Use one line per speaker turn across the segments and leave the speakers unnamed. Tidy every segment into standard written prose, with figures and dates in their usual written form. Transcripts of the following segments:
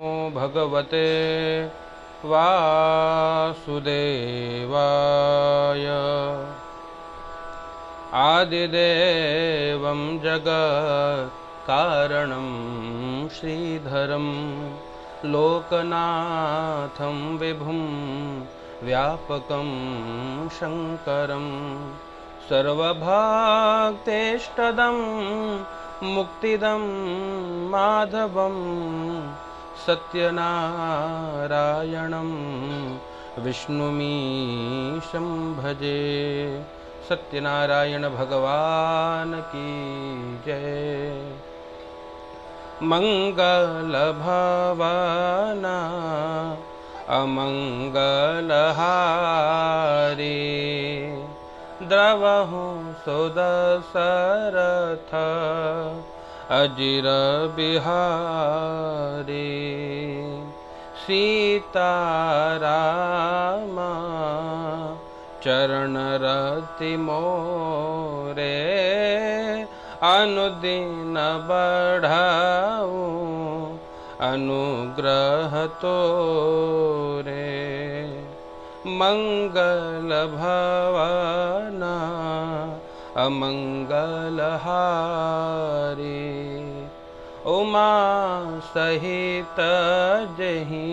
नमो भगवते वासुदेवाय। आदिदेवं जगत्कारणं श्रीधरं लोकनाथं विभुं व्यापकं शङ्करं सर्वभक्तेष्टदं मुक्तिदं माधवं सत्यनारायणं विष्णुमीशं भजे। सत्यनारायण भगवान की जय। मंगल भवना अमंगलहारी द्रवहु सुदशरथ अजिर बिहारी सीताराम चरण रति मोरे अनुदिन बढ़ाऊं अनुग्रह तोरे। मंगल भवना अमंगलहारी उमा सहित जहि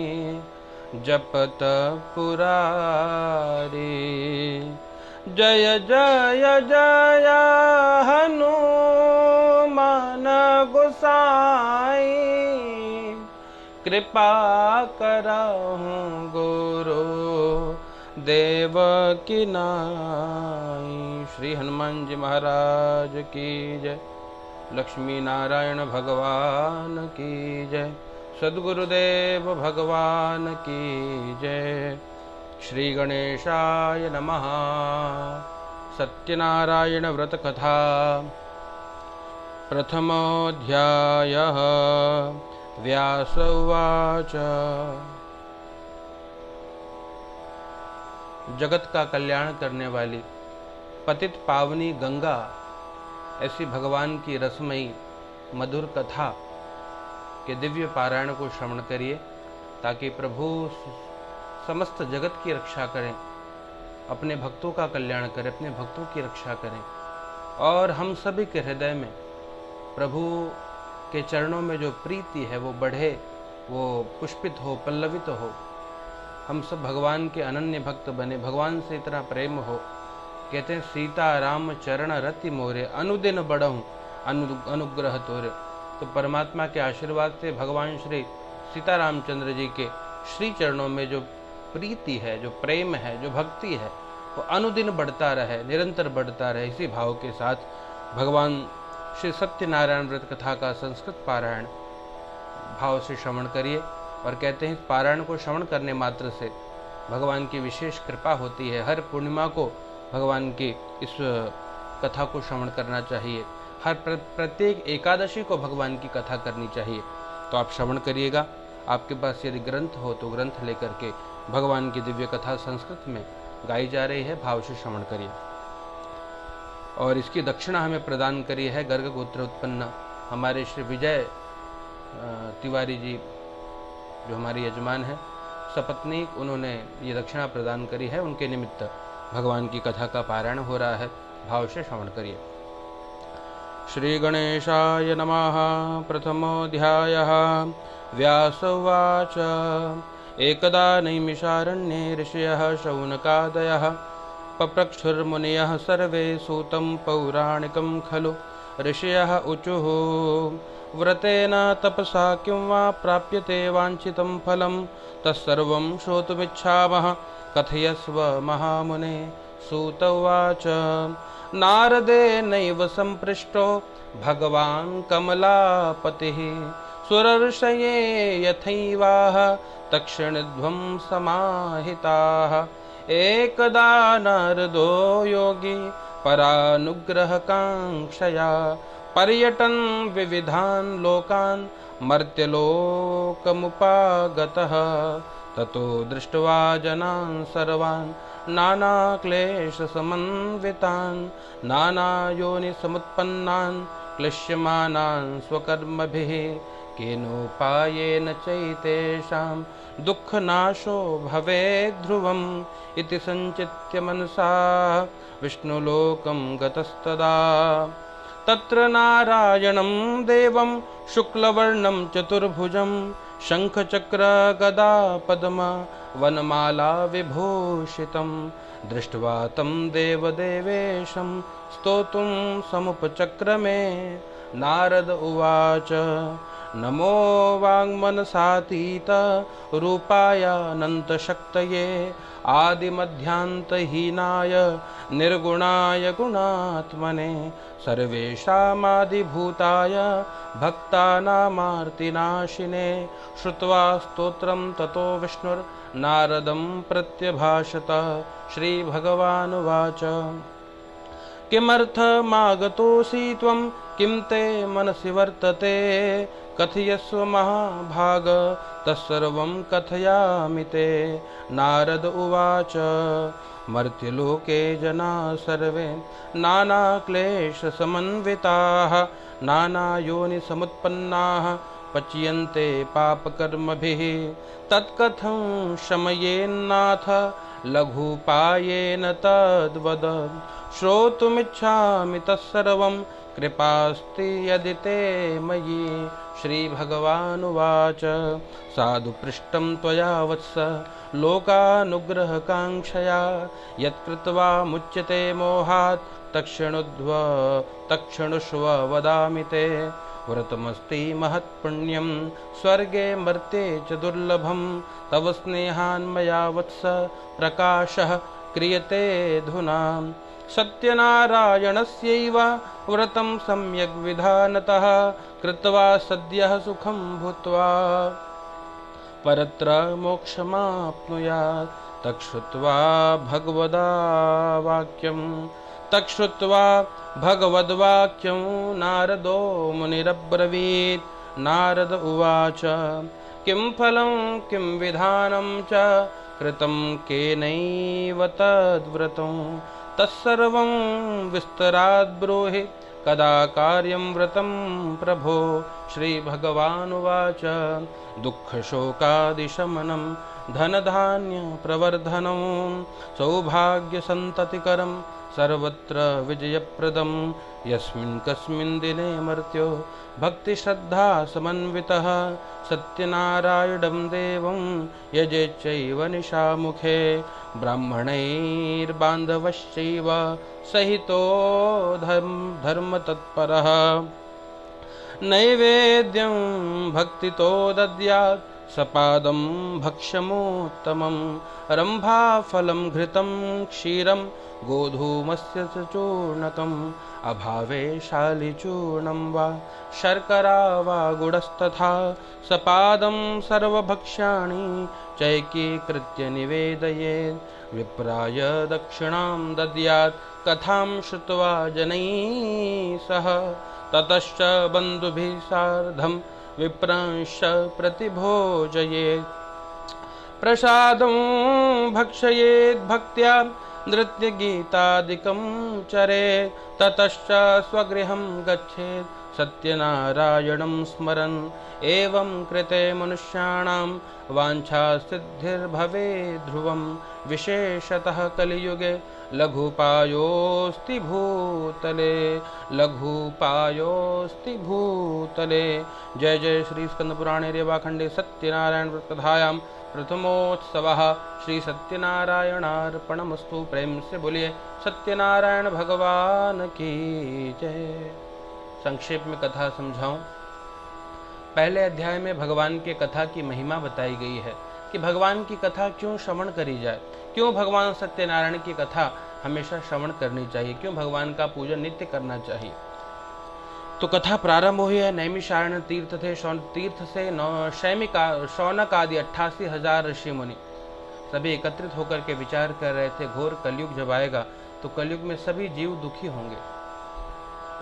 जपत पुरारी। जय जय जय हनुमान गोसाई कृपा करहु गुरु देव की नाई। श्री हनुमान जी महाराज की जय। लक्ष्मी नारायण भगवान की जय। सद्गुरुदेव भगवान की जय। श्री गणेशाय नमः। सत्यनारायण व्रत कथा प्रथमोऽध्यायः। व्यास उवाच। जगत का कल्याण करने वाली पतित पावनी गंगा ऐसी भगवान की रसमयी मधुर कथा के दिव्य पारायण को श्रवण करिए ताकि प्रभु समस्त जगत की रक्षा करें, अपने भक्तों का कल्याण करें, अपने भक्तों की रक्षा करें और हम सभी के हृदय में प्रभु के चरणों में जो प्रीति है वो बढ़े, वो पुष्पित हो, पल्लवित हो। हम सब भगवान के अनन्य भक्त बने, भगवान से इतना प्रेम हो। कहते हैं सीता राम चरण रति मोरे अनुदिन बढ़ऊं अनुग्रह तोरे। तो परमात्मा के आशीर्वाद से भगवान श्री सीता रामचंद्र जी के श्री चरणों में जो प्रीति है, जो प्रेम है, जो भक्ति है वो अनुदिन बढ़ता रहे, निरंतर बढ़ता रहे। इसी भाव के साथ भगवान श्री सत्यनारायण व्रत कथा का संस्कृत पारायण भाव से श्रवण करिए। और कहते हैं पारायण को श्रवण करने मात्र से भगवान की विशेष कृपा होती है। हर पूर्णिमा को भगवान की इस कथा को श्रवण करना चाहिए। हर प्रत्येक एकादशी को भगवान की कथा करनी चाहिए। तो आप श्रवण करिएगा। आपके पास यदि ग्रंथ हो तो ग्रंथ लेकर के भगवान की दिव्य कथा संस्कृत में गाई जा रही है, भाव से श्रवण करिए। और इसकी दक्षिणा हमें प्रदान करी है गर्ग गोत्र उत्पन्न हमारे श्री विजय तिवारी जी, जो हमारे यजमान हैं, सपत्नीक, उन्होंने ये दक्षिणा प्रदान करी है। उनके निमित्त भगवान की कथा का पारायण हो रहा है, भाव से श्रवण करिए। श्री गणेशाय नमः। प्रथमोऽध्यायः। व्यास उवाच। एकदा नैमिषारण्ये ऋषयः शौनकादयः पप्रक्षुर्मुनयः सर्वे सूतं पौराणिकं खलु। ऋषयः ऊचुः व्रतेन तपसा किं वा प्राप्यते वाञ्छितं फलं तत्सर्वं श्रोतुमिच्छामः कथयस्व महामुने। सूत उवाच। नारदेनैव सम्पृष्टो भगवान् कमलापतिः सुरर्षये यथैवाह तक्षणध्वं समाहिताः। एकदा नारदो योगी परानुग्रहकाङ्क्षया पर्यटन् विविधान् लोकान् मर्त्यलोकमुपागतः। ततो दृष्ट्वा जनान् सर्वान् नानाक्लेशसमन्वितान् नानायोनिसमुत्पन्नान् क्लिश्यमानान् स्वकर्मभिः केनोपायेन चैतेषां दुःखनाशो भवेत् ध्रुवम् इति सञ्चित्य मनसा विष्णुलोकं गतस्तदा। तत्र नारायणं देवं शुक्लवर्णं चतुर्भुजं शङ्खचक्रगदा पद्म वनमाला विभूषितं दृष्ट्वा तं देवदेवेशं स्तोतुं समुपचक्रमे। नारद उवाच नमो वाङ्मनसातीत रूपाय अनन्तशक्तये आदिमध्यान्तहीनाय निर्गुणाय गुणात्मने सर्वेषामादिभूताय भक्तानामार्तिनाशिने। श्रुत्वा स्तोत्रं ततो विष्णुर्नारदं प्रत्यभाषत। श्रीभगवानुवाच किमर्थमागतोऽसि त्वं किं ते मनसि वर्तते कथयस्व महाभाग तत्सर्वं कथयामि ते। नारद उवाच मर्त्यलोके जनाः सर्वे नानाक्लेशसमन्विताः नानायोनिसमुत्पन्नाः पच्यन्ते पापकर्मभिः तत्कथं शमयेन्नाथ लघुपायेन तद्वद। श्रोतुमिच्छामि तत्सर्वं कृपास्ति यदि ते मयि। श्रीभगवानुवाच साधु पृष्टं त्वया वत्स लोकानुग्रहकाङ्क्षया यत्कृत्वा मुच्यते मोहात् तत्क्षणुष्व वदामि ते। व्रतमस्ति महत्पुण्यं स्वर्गे मर्त्ये च दुर्लभं तव स्नेहान्मया वत्स प्रकाशः क्रियते धुना। सत्यनारायणस्यैव व्रतं सम्यग् विधानतः कृत्वा सद्यः सुखं भूत्वा परत्र मोक्षमाप्नुयात्। तच्छ्रुत्वा भगवद्वाक्यं नारदो मुनिरब्रवीत्। नारद उवाच किं फलं किं विधानं च कृतं केनैव तद्व्रतं तत्सर्वं विस्तराद् ब्रूहि कदा कार्यं व्रतं प्रभो। श्रीभगवानुवाच दुःखशोकादिशमनं धनधान्यप्रवर्धनं सौभाग्यसन्ततिकरं सर्वत्र विजयप्रदं यस्मिन् कस्मिन् दिने मर्त्यो भक्तिश्रद्धा समन्वितः सत्यनारायणं देवं यजेच्चैव निशामुखे ब्राह्मणैर्बान्धवश्चैव सहितो धर्मतत्परः नैवेद्यं भक्तितो दद्यात् सपादं भक्ष्यमुत्तमं रम्भाफलं घृतं क्षीरं गोधूमस्य च चूर्णकम् अभावे शालिचूर्णं वा शर्करा वा गुडस्तथा सपादं सर्वभक्ष्याणि चैकीकृत्य निवेदयेत्। विप्राय दक्षिणां दद्यात् कथां श्रुत्वा जनैः सह ततश्च बन्धुभिः सार्धं विप्रांश्च प्रतिभोजयेत्। प्रसादं भक्षयेत् भक्त्या नृत्यगीतादिकं चरेत् ततश्च स्वगृहं गच्छेत् सत्यनारायणं स्मरन्। एवं कृते मनुष्याणां वाञ्छासिद्धिर्भवेत् ध्रुवं विशेषतः कलियुगे लघुपायोऽस्ति भूतले। जय जय श्री स्कंदपुराणे रेवाखंडे सत्यनारायण व्रतकथायां प्रथमोत्सवः श्री सत्यनारायणार्पणमस्तु। प्रेम से बोलिए सत्यनारायण भगवान की जय। संक्षेप में कथा समझाऊं। पहले अध्याय में भगवान के कथा की महिमा बताई गई है कि भगवान की कथा क्यों श्रवण करी जाए, क्यों भगवान सत्यनारायण की कथा हमेशा श्रवण करनी चाहिए, क्यों भगवान का पूजन नित्य करना चाहिए। तो कथा प्रारंभ हुई है। नैमिषारण्य तीर्थ थे, तीर्थ से शौनक आदि 88,000 ऋषि मुनि सभी एकत्रित होकर के विचार कर रहे थे घोर कलयुग जब आएगा तो कलयुग में सभी जीव दुखी होंगे,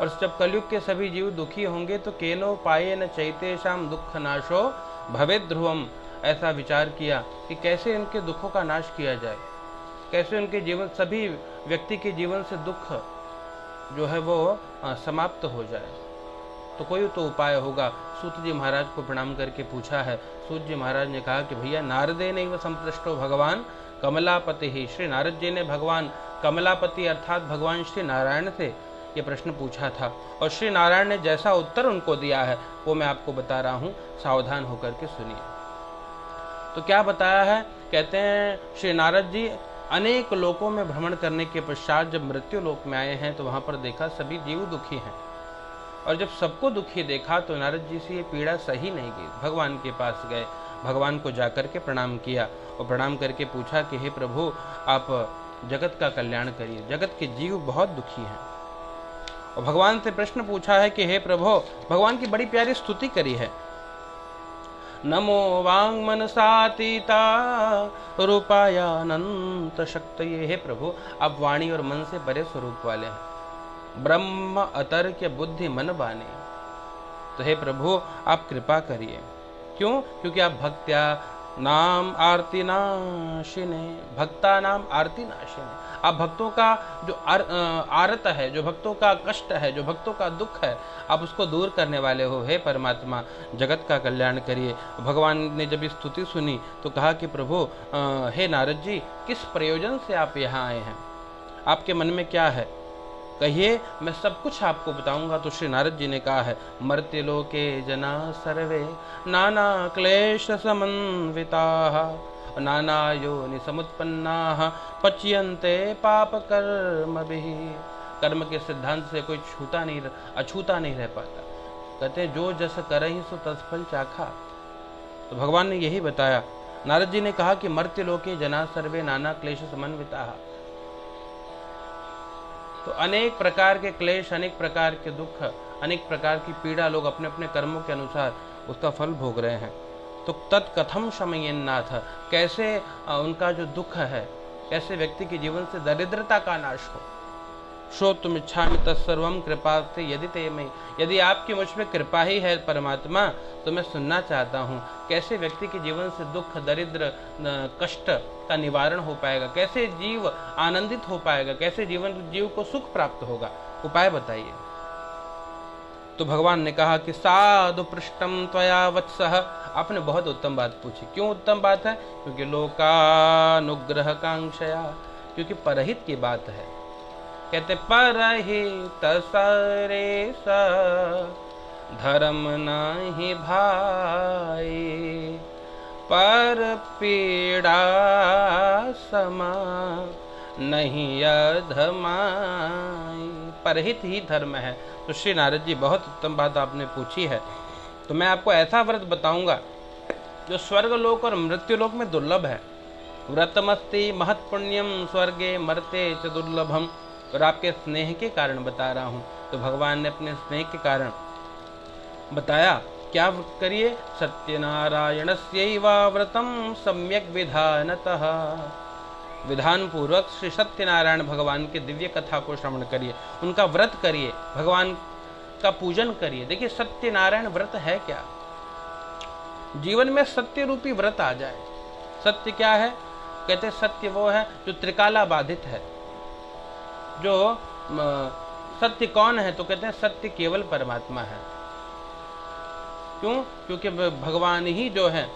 और जब कलयुग के सभी जीव दुखी होंगे तो केनो पाये न चैतेषाम दुख नाशो भवेत् ध्रुवम। ऐसा विचार किया कि कैसे इनके दुखों का नाश किया जाए, कैसे उनके जीवन, सभी व्यक्ति के जीवन से दुख जो है वो समाप्त हो जाए। तो कोई तो उपाय होगा। सूत जी महाराज को प्रणाम करके पूछा है। सूत जी महाराज ने कहा कि भैया नारदे नैव संपृष्टो भगवान कमलापति ही। श्री नारद जी ने भगवान कमलापति अर्थात भगवान श्री नारायण से ये प्रश्न पूछा था, और श्री नारायण ने जैसा उत्तर उनको दिया है वो मैं आपको बता रहा हूँ, सावधान होकर के सुनिए। तो क्या बताया है, कहते हैं श्री नारद जी अनेक लोकों में भ्रमण करने के पश्चात जब मृत्यु लोक में आए हैं तो वहां पर देखा सभी जीव दुखी हैं, और जब सबको दुखी देखा तो नारद जी से ये पीड़ा सही नहीं गई। भगवान के पास गए, भगवान को जाकर के प्रणाम किया और प्रणाम करके पूछा कि हे प्रभु आप जगत का कल्याण करिए, जगत के जीव बहुत दुखी हैं। और भगवान से प्रश्न पूछा है कि हे प्रभु, भगवान की बड़ी प्यारी स्तुति करी है, नमो वांग मनसातीता रूपायानंत शक्तये। हे प्रभु आप वाणी और मन से परे स्वरूप वाले हैं, ब्रह्म अतर्क्य बुद्धि मन बाने। तो हे प्रभु आप कृपा करिए। क्यों? क्योंकि आप भक्त्या नाम आरती नाशिने, भक्ता नाम आरती नाशिने। आप भक्तों का जो आरत है, जो भक्तों का कष्ट है, जो भक्तों का दुख है, आप उसको दूर करने वाले हो। हे परमात्मा जगत का कल्याण करिए। भगवान ने जब स्तुति सुनी तो कहा कि प्रभु हे नारद जी किस प्रयोजन से आप यहाँ आए हैं, आपके मन में क्या है, कहिए मैं सब कुछ आपको बताऊंगा। तो श्री नारद जी ने कहा है, मर्त्य लोके जना सर्वे नाना क्लेश समन्विताः नाना योनि समुत्पन्नाः पच्यन्ते पाप कर्मभिः। कर्म के सिद्धांत से कोई अछूता नहीं रह पाता। कहते जो जस करहि सो तत्फल चाखा। तो भगवान ने यही बताया। नारद जी ने कहा कि मर्त्य लोके जना सर्वे नाना क्लेश समन्विताः, तो अनेक प्रकार के क्लेश, अनेक प्रकार के दुख, अनेक प्रकार की पीड़ा लोग अपने अपने कर्मों के अनुसार उसका फल भोग रहे हैं। तो तत्कथम शमयेन नाथ, कैसे उनका जो दुख है, कैसे व्यक्ति के जीवन से दरिद्रता का नाश हो। श्रोतुम इच्छामि तत्सर्वं कृपाते यदि ते मयि, यदि आपकी मुझ में कृपा ही है परमात्मा तो मैं सुनना चाहता हूँ कैसे व्यक्ति के जीवन से दुख, दरिद्र, कष्ट का निवारण हो पाएगा, कैसे जीव आनंदित हो पाएगा, कैसे जीव को सुख प्राप्त होगा, उपाय बताइए। तो भगवान ने कहा कि साधु पृष्ठम त्वया वत्सः, आपने बहुत उत्तम बात पूछी। क्यों उत्तम बात है? क्योंकि लोकानुग्रह कांक्षया, क्योंकि परहित की बात है। कहते परहित सरेस धर्म नहीं भाई, पर पीड़ा समा नहीं अधमाई। परहित ही धर्म है। तो श्री नारद जी बहुत उत्तम बात आपने पूछी है। तो मैं आपको ऐसा व्रत बताऊंगा जो स्वर्ग लोक और मृत्यु लोक में दुर्लभ है। व्रतमस्ति महत् पुण्यम स्वर्गे मरते च दुर्लभम। और आपके स्नेह के कारण बता रहा हूँ। तो भगवान ने अपने स्नेह के कारण बताया, क्या करिए? सत्यनारायणस्यैव व्रतम सम्यक विधानतः, विधान पूर्वक श्री सत्यनारायण भगवान के दिव्य कथा को श्रवण करिए, उनका व्रत करिए, भगवान का पूजन करिए। देखिए सत्यनारायण व्रत है क्या? जीवन में सत्य रूपी व्रत आ जाए। सत्य क्या है? कहते सत्य वो है जो त्रिकाला बाधित है। जो सत्य कौन है? तो कहते हैं सत्य केवल परमात्मा है। क्यों? क्योंकि भगवान ही जो है,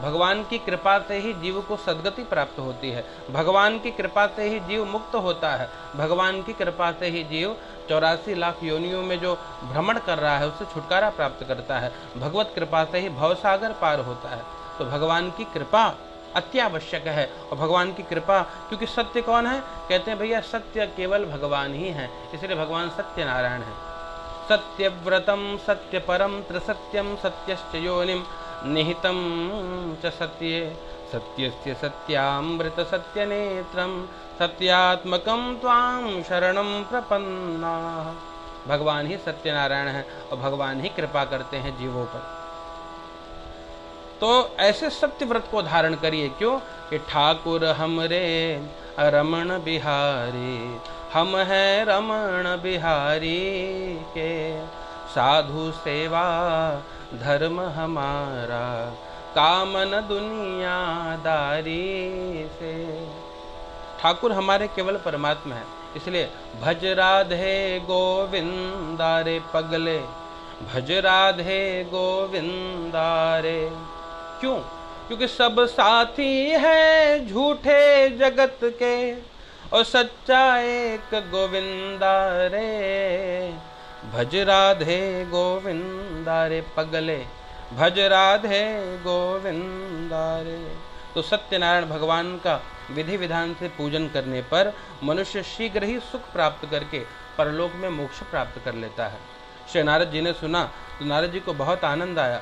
भगवान की कृपा से ही जीव को सद्गति प्राप्त होती है, भगवान की कृपा से ही जीव मुक्त होता है, भगवान की कृपा से ही जीव 84 लाख योनियों में जो भ्रमण कर रहा है उससे छुटकारा प्राप्त करता है, भगवत कृपा से ही भवसागर पार होता है। तो भगवान की कृपा अत्यावश्यक है। और भगवान की कृपा, क्योंकि सत्य कौन है? कहते हैं भैया सत्य केवल भगवान ही है, इसलिए भगवान सत्यनारायण है। सत्यव्रतम सत्य परम त्रिसत्यम सत्यश्च योनिम निहितम च सत्ये सत्यस्य सत्यामृत सत्यनेत्रम सत्यात्मकम त्वां शरणं प्रपन्नाः। भगवान ही सत्यनारायण है और भगवान ही कृपा करते हैं जीवों पर। तो ऐसे सत्य व्रत को धारण करिए। क्यों? कि ठाकुर हमरे रमण बिहारी, हम हैं रमण बिहारी के, साधु सेवा धर्म हमारा, कामन दुनियादारी से। ठाकुर हमारे केवल परमात्मा है, इसलिए भज राधे गोविंदा रे पगले, भज राधे गोविंदा रे। क्यों? क्योंकि सब साथी है झूठे जगत के और सच्चा एक गोविंदा रे। भज राधे गोविंदा रे पगले, भज राधे गोविंदा रे। तो सत्यनारायण भगवान का विधि विधान से पूजन करने पर मनुष्य शीघ्र ही सुख प्राप्त करके परलोक में मोक्ष प्राप्त कर लेता है। श्री नारद जी ने सुना तो नारद जी को बहुत आनंद आया।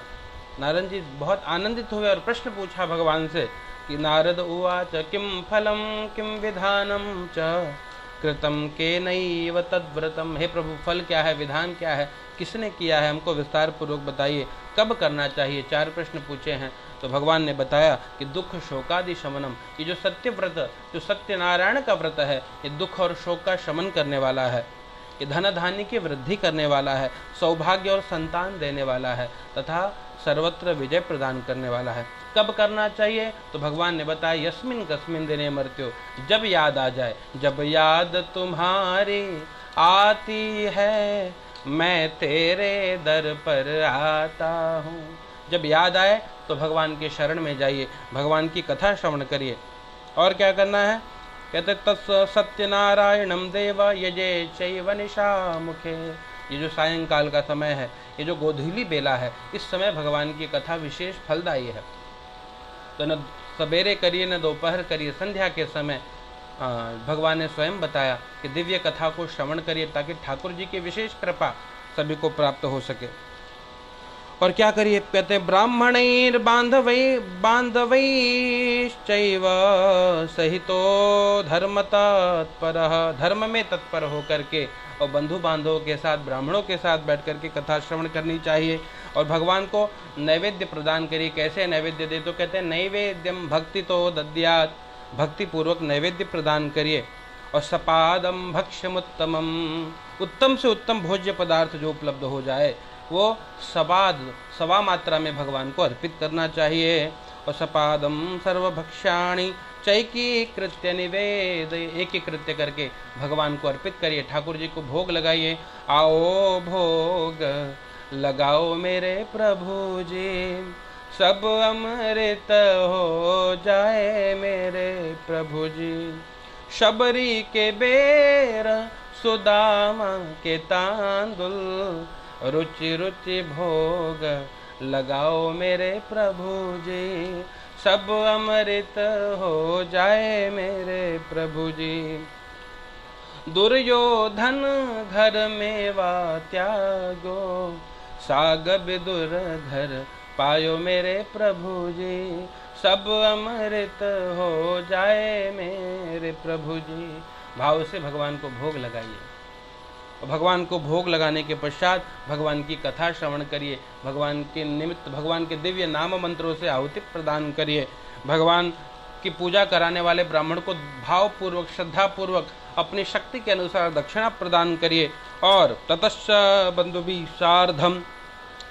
नारद जी बहुत आनंदित हुए और प्रश्न पूछा भगवान से कि नारद उवाच किम फलम किम विधानम च कृतम के नैव तद्व्रतम। हे प्रभु, फल क्या है, विधान क्या है, किसने किया है, हमको विस्तार पूर्वक बताइए, कब करना चाहिए। 4 प्रश्न पूछे हैं। तो भगवान ने बताया कि दुख शोकादि शमनम, ये जो सत्य व्रत, जो सत्यनारायण का व्रत है, ये दुख और शोक का शमन करने वाला है, ये धन धान्य की वृद्धि करने वाला है, सौभाग्य और संतान देने वाला है तथा सर्वत्र विजय प्रदान करने वाला है। कब करना चाहिए? तो भगवान ने बताया यस्मिन कस्मिन दिने मर्त्यो, जब याद आ जाए। जब याद तुम्हारी आती है मैं तेरे दर पर आता हूँ। जब याद आए तो भगवान के शरण में जाइए, भगवान की कथा श्रवण करिए। और क्या करना है? कहते तस् सत्यनारायणम देव यजे चैव निशा मुखे। ये जो सायंकाल का समय है, ये जो गोधूली बेला है, इस समय भगवान की कथा विशेष फलदायी है। तो न सवेरे करिए न दोपहर करिए, संध्या के समय भगवान ने स्वयं बताया कि दिव्य कथा को श्रवण करिए ताकि ठाकुर जी की विशेष कृपा सभी को प्राप्त हो सके। और क्या करिए? कहते ब्राह्मणैर बांधवैश्चैव सहितो धर्म तत्परः। धर्म में तत्पर होकर के और बंधु बांधवों के साथ, ब्राह्मणों के साथ बैठ करके कथा श्रवण करनी चाहिए। और भगवान को नैवेद्य प्रदान करिए। कैसे नैवेद्य दे? तो कहते हैं नैवेद्यम भक्ति तो दद्यात्, भक्ति पूर्वक नैवेद्य प्रदान करिए। और सपादम भक्ष्यमुत्तमम, उत्तम से उत्तम भोज्य पदार्थ जो उपलब्ध हो जाए वो सवा मात्रा में भगवान को अर्पित करना चाहिए। और सपादम सर्वभक्ष्याणि चैकी कृत्य निवेद, एक ही कृत्य करके भगवान को अर्पित करिए, ठाकुर जी को भोग लगाइए। आओ भोग लगाओ मेरे प्रभु जी, सब अमृत हो जाए मेरे प्रभु जी। शबरी के बेर सुदामा के तांदुल, रुचि रुचि भोग लगाओ मेरे प्रभु जी, सब अमृत हो जाए मेरे प्रभु जी। दुर्योधन घर मेवा त्यागो, साग विदुर घर पायो मेरे प्रभु जी, सब अमृत हो जाए मेरे प्रभु जी। भाव से भगवान को भोग लगाइए। भगवान को भोग लगाने के पश्चात भगवान की कथा श्रवण करिए। भगवान के निमित्त, भगवान के दिव्य नाम मंत्रों से आहुति प्रदान करिए। भगवान की पूजा कराने वाले ब्राह्मण को भावपूर्वक, श्रद्धापूर्वक अपनी शक्ति के अनुसार दक्षिणा प्रदान करिए। और ततश्च बंधुभिः सार्धम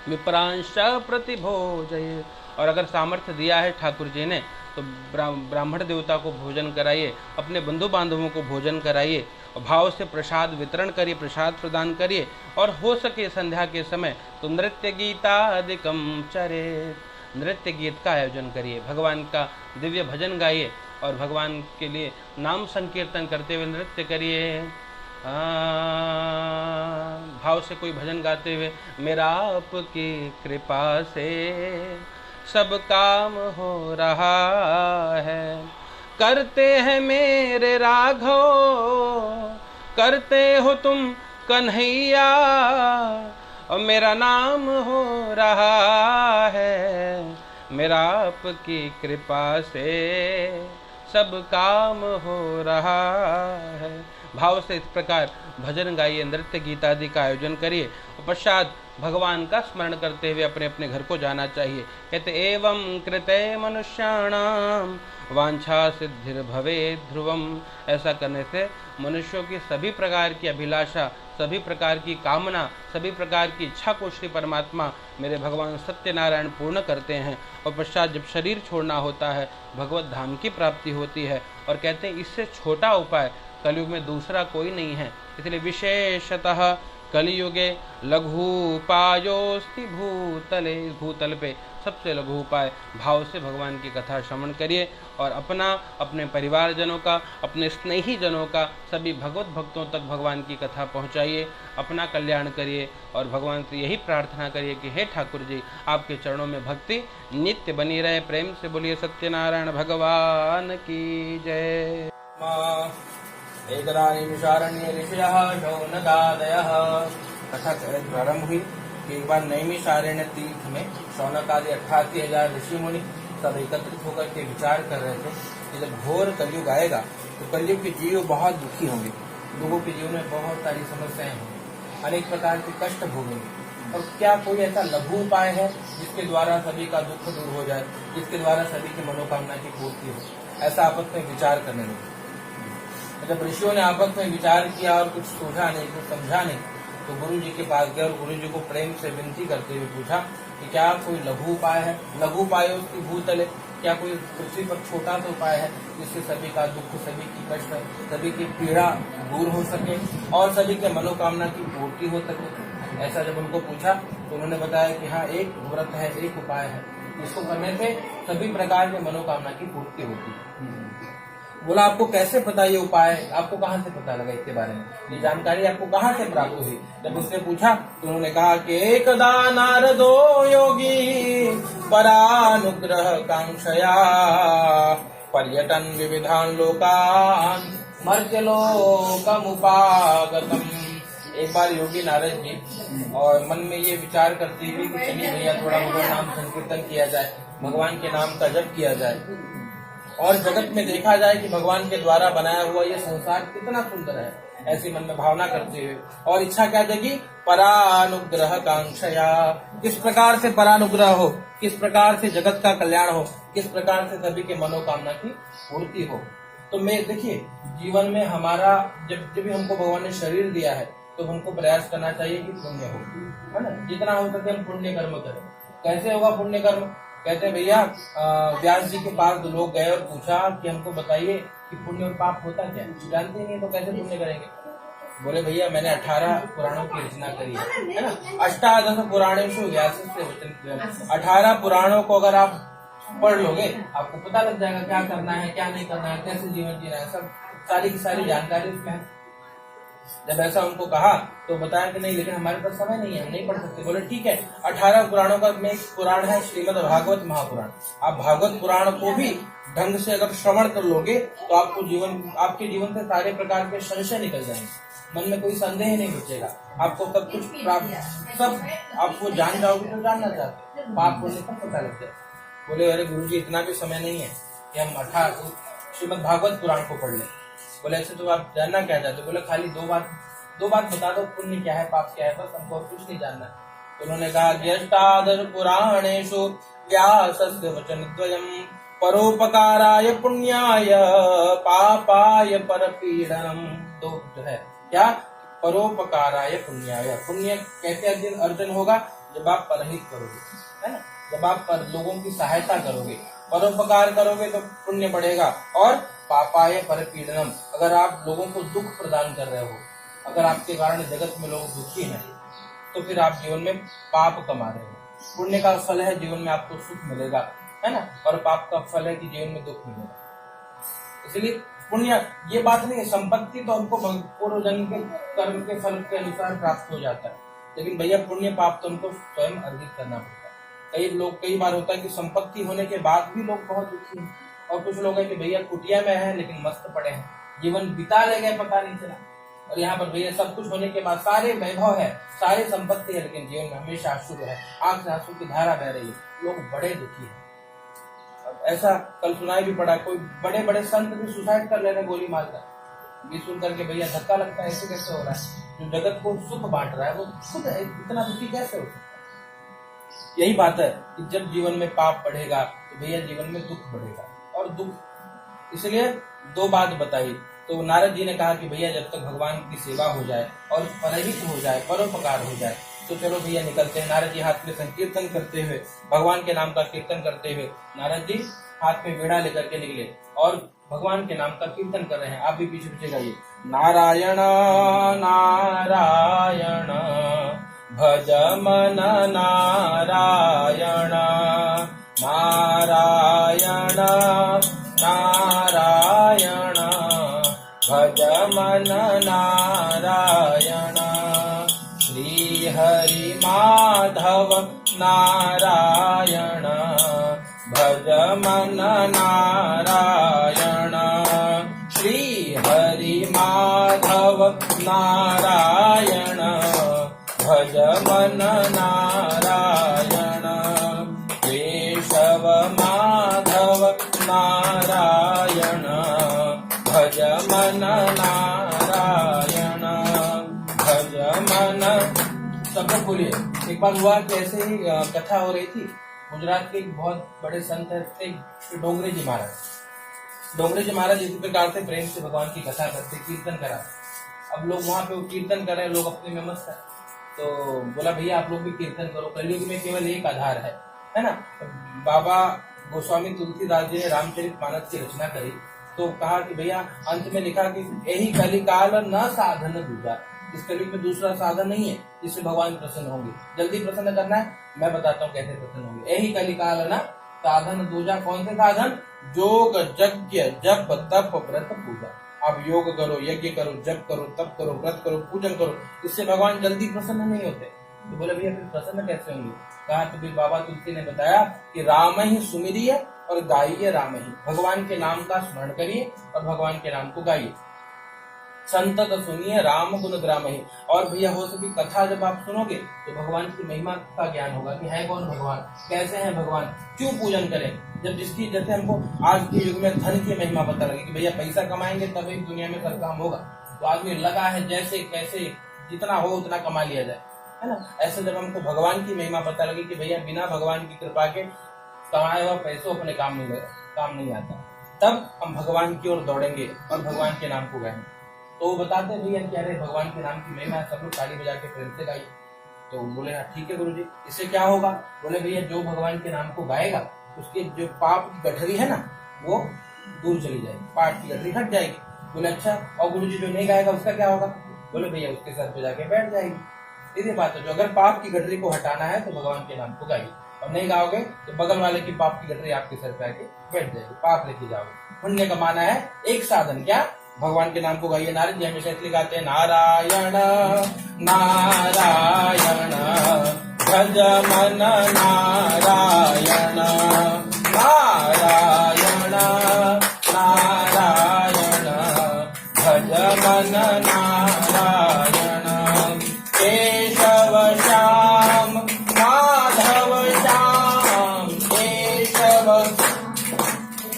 विप्रांश प्रतिभोजये। और अगर सामर्थ्य दिया है ठाकुर जी ने तो ब्राह्मण देवता को भोजन कराइए, अपने बंधु बांधवों को भोजन कराइए, भाव से प्रसाद वितरण करिए, प्रसाद प्रदान करिए। और हो सके संध्या के समय तो नृत्य गीतादिकम चरेत, नृत्य गीत का आयोजन करिए, भगवान का दिव्य भजन गाइए और भगवान के लिए नाम संकीर्तन करते हुए नृत्य करिए। भाव से कोई भजन गाते हुए, मेरा आपकी कृपा से सब काम हो रहा है, करते हैं मेरे राघव, करते हो तुम कन्हैया, और मेरा नाम हो रहा है, मेरा आपकी कृपा से सब काम हो रहा है। भाव से इस प्रकार भजन गाइए, नृत्य गीत आदि का आयोजन करिए और पश्चात भगवान का स्मरण करते हुए अपने अपने घर को जाना चाहिए। कहते एवं कृते मनुष्याणाम वांछा सिद्धिर भवे ध्रुवम। ऐसा करने से मनुष्यों की सभी प्रकार की अभिलाषा, सभी प्रकार की कामना, सभी प्रकार की इच्छा को श्री परमात्मा मेरे भगवान सत्यनारायण पूर्ण करते हैं। और पश्चात जब शरीर छोड़ना होता है भगवत धाम की प्राप्ति होती है। और कहते हैं इससे छोटा उपाय कलयुग में दूसरा कोई नहीं है। इसलिए विशेषतः कलियुगे लघुपायोस्ति भूतले, भूतल पे सबसे लघु उपाय भाव से भगवान की कथा श्रवण करिए और अपना, अपने परिवारजनों का, अपने स्नेही जनों का, सभी भगवत भक्तों तक भगवान की कथा पहुंचाइए, अपना कल्याण करिए और भगवान से यही प्रार्थना करिए कि हे ठाकुर जी, आपके चरणों में भक्ति नित्य बनी रहे। प्रेम से बोलिए सत्यनारायण भगवान की जय।
एकदा नैमिषारण्ये ऋषयः शौनकादयः, कथा प्रारंभ हुई कि एक बार नैमिषारण्य तीर्थ में शौनक आदि 88,000 ऋषि मुनि सब एकत्रित होकर के विचार कर रहे थे कि जब घोर कलयुग आएगा तो कलयुग के जीव बहुत दुखी होंगे, लोगों के जीवन में बहुत सारी समस्याएं होंगी, अनेक प्रकार के कष्ट भोगेंगे, और क्या कोई ऐसा लघु उपाय है जिसके द्वारा सभी का दुख दूर हो जाए, जिसके द्वारा सभी की मनोकामना की पूर्ति हो। ऐसा आपस में विचार करने लगे। जब ऋषियों ने आपस में विचार किया और कुछ सोचा नहीं, कुछ समझा नहीं, तो गुरु जी के पास गए और गुरु जी को प्रेम से विनती करते हुए पूछा कि क्या कोई लघु उपाय है, लघु उपायों की भूतले, क्या कोई पृथ्वी पर छोटा सा उपाय है जिससे सभी का दुख, सभी की कष्ट, सभी की पीड़ा दूर हो सके और सभी के मनोकामना की पूर्ति हो सके। ऐसा जब उनको पूछा तो उन्होंने बताया कि हाँ, एक व्रत है, एक उपाय है, जिसको करने से सभी प्रकार के मनोकामना की पूर्ति होती है। बोला आपको कैसे पता ये उपाय, आपको कहाँ से पता लगा इसके बारे में, ये जानकारी आपको कहाँ से प्राप्त हुई? जब उसने पूछा तो उन्होंने कहा कि एकदा नारदो योगी परानुग्रह कांक्षया पर्यटन विविधान लोकान मर्त्यलोकमुपागतम। एक बार योगी नारद जी और मन में ये विचार करते हुए कि चलिए भैया थोड़ा भगवान नाम संकीर्तन किया जाए, भगवान के नाम का जप किया जाए और जगत में देखा जाए कि भगवान के द्वारा बनाया हुआ ये संसार कितना सुंदर है, ऐसी मन में भावना करते हुए और इच्छा क्या जगी? परानुग्रह कांक्षया, किस प्रकार से परानुग्रह हो, किस प्रकार से जगत का कल्याण हो, किस प्रकार से सभी के मनोकामना की पूर्ति हो। तो मैं देखिए, जीवन में हमारा जब भी हमको भगवान ने शरीर दिया है तो हमको प्रयास करना चाहिए कि पुण्य हो, है ना, जितना हो सके हम पुण्य कर्म करें। कैसे होगा पुण्य कर्म? कहते हैं भैया, व्यास जी के पास लोग गए और पूछा कि हमको बताइए कि पुण्य और पाप होता क्या है, जानते नहीं तो कैसे पुण्य करेंगे? बोले भैया मैंने 18 पुराणों की रचना करी है ना, 18 पुराणेषु व्यासस्य वचन। 18 पुराणों को अगर आप पढ़ लोगे आपको पता लग जाएगा क्या करना है, क्या नहीं करना है, कैसे जीवन जीना है, सब सारी की सारी जानकारी उसमें है। जब ऐसा उनको कहा तो बताया कि नहीं, लेकिन हमारे पास समय नहीं है, हम नहीं पढ़ सकते। बोले ठीक है, 18 पुराणों का में एक पुराण है श्रीमद् भागवत महापुराण। आप भागवत पुराण को भी ढंग से अगर श्रवण कर लोगे तो आपके जीवन से सारे प्रकार के संशय निकल जाएंगे, मन में कोई संदेह नहीं बचेगा, आपको सब कुछ प्राप्त, सब आपको जान जाओगे तो जानना चाहते, पाप पुण्य सब पता लग जाए। बोले अरे गुरुजी इतना भी समय नहीं है कि हम 18 श्रीमद् भागवत पुराण को पढ़ लें। बोले ऐसे तो आप जानना क्या चाहते? बोले खाली दो बात बता दो, पुण्य क्या है, पाप क्या है, बस हमको कुछ नहीं जानना। तो उन्होंने कहा ज्येष्ठादर पुराणेषु व्यासस्य वचनद्वयम् परोपकाराय पुण्याय पापाय परपीडनम्। तो जो है क्या? परोपकाराय पुण्याय, पुण्य कैसे अर्जन होगा? जब आप परहित करोगे, है ना, जब आप लोगों की सहायता करोगे, परोपकार करोगे तो पुण्य बढ़ेगा। और पापाय परपीडनम, अगर आप लोगों को दुख प्रदान कर रहे हो, अगर आपके कारण जगत में लोग दुखी हैं तो फिर आप जीवन में पाप कमा रहे हो। पुण्य का फल है जीवन में आपको सुख मिलेगा, है ना, और पाप का फल है कि जीवन में दुख मिलेगा। इसलिए पुण्य ये बात नहीं है, संपत्ति तो हमको पूर्व जन्म के कर्म के फल के अनुसार प्राप्त हो जाता है, लेकिन भैया पुण्य पाप तो हमको स्वयं अर्जित करना पड़ता है। कई बार होता है कि संपत्ति होने के बाद भी लोग बहुत दुखी हैं, और कुछ लोग हैं कि भैया कुटिया में है लेकिन मस्त पड़े हैं, जीवन बिता ले गए पता नहीं चला। और यहाँ पर भैया सब कुछ होने के बाद, सारे वैभव है, सारी संपत्ति है, लेकिन जीवन में हमेशा अश्रु है, आंख से आंसू की धारा बह रही है, लोग बड़े दुखी हैं। ऐसा कल सुनाई भी पड़ा, कोई बड़े बड़े संत भी सुसाइड कर ले रहे गोली मारकर। ये सुन करके भैया धक्का लगता है, ऐसे कैसे हो रहा है? जो जगत को सुख बांट रहा है वो खुद इतना दुखी कैसे हो सकता है? यही बात है कि जब जीवन में पाप बढ़ेगा तो भैया जीवन में दुख बढ़ेगा, और दुख इसलिए दो बात बताई। तो नारद जी ने कहा कि भैया जब तक भगवान की सेवा हो जाए और परहित हो जाए, परोपकार हो जाए, तो चलो भैया निकलते हैं। नारद जी हाथ में संकीर्तन करते हुए, भगवान के नाम का कीर्तन करते हुए नारद जी हाथ में वीणा लेकर के निकले और भगवान के नाम का कीर्तन कर रहे हैं। आप भी पीछे पीछे गाइए। नारायण नारायण भज मन नारायण, नारायण नारायण भज मन नारायण। श्री हरि माधव नारायण भज मन नारायण। श्री हरि माधव नारायण भज मन नारायण। केशव माधव नारायण भज मन नारायण, भज मन। सब लोग बोलिए। एक बार हुआ कि ऐसे ही कथा हो रही थी। गुजरात के एक बहुत बड़े संत थे डोंगरे जी महाराज। डोंगरे जी महाराज इसी प्रकार से प्रेम से भगवान की कथा करते, कीर्तन करा। अब लोग वहां पे कीर्तन कर रहे हैं, लोग अपने में मस्त है। तो बोला भैया आप लोग भी कीर्तन करो, कलयुग में केवल एक आधार है ना। बाबा गोस्वामी तुलसीदास जी ने रामचरितमानस की रचना करी, तो कहा कि भैया अंत में लिखा कि यही कलिकाल न साधन दूजा। इस कलयुग में दूसरा साधन नहीं है जिससे भगवान प्रसन्न होंगे। जल्दी प्रसन्न करना है, मैं बताता हूँ कैसे प्रसन्न होंगे। यही कलिकाल न साधन दूजा। कौन से साधन? योग यज्ञ जप तप व्रत पूजा। आप योग करो, यज्ञ करो, जप करो, तप करो, व्रत करो, पूजन करो, इससे भगवान जल्दी प्रसन्न नहीं होते। तो बोले भैया फिर प्रसन्न कैसे होंगे? कहा तो फिर बाबा तुलसी ने बताया कि राम ही सुमिरिय और गाइए राम ही। भगवान के नाम का स्मरण करिए और भगवान के नाम को गाइए। संतत सुनिए राम गुण ग्राम ही। और भैया हो सके कथा जब आप सुनोगे तो भगवान की महिमा का ज्ञान होगा कि है कौन भगवान, कैसे है भगवान, क्यों पूजन करें। जब जिसकी जैसे हमको आज के युग में धन की महिमा पता लगे कि भैया पैसा कमाएंगे तभी दुनिया में सब काम होगा, तो आदमी लगा है जैसे कैसे जितना हो उतना कमा लिया जाए, है ना। ऐसे जब हमको भगवान की महिमा पता लगे कि भैया बिना भगवान की कृपा के कमाए हुआ पैसों अपने काम नहीं आता, तब हम भगवान की ओर दौड़ेंगे और भगवान के नाम को गाएंगे। तो वो बताते भैया कि अरे भगवान के नाम की महिमा, सब लोग ताली बजा के प्रेम से गाइए। तो बोले हाँ ठीक है गुरुजी, इससे क्या होगा? बोले भैया जो भगवान के नाम को गाएगा उसके जो पाप की गठरी है ना वो दूर चली जाएगी, पाप की गठरी हट जाएगी। बोले अच्छा, और गुरुजी जो नहीं गाएगा उसका क्या होगा? बोले भैया उसके सर पे जाके बैठ जाएगी। सीधी बात है, जो अगर पाप की गठरी को हटाना है तो भगवान के नाम को गाइए, और नहीं गाओगे तो बगल वाले की पाप की गठरी आपके सर पे आके बैठ जाएगी, पाप लेके जाओगे। पुण्य कमाना है एक साधन, क्या? भगवान के नाम को गाइए। नारद जी हमेशा इसलिए गाते हैं नारायण नारायण भज मन नारायण, नारायण नारायण भज मन नारायण। केशव श्याम माधव श्याम, केशव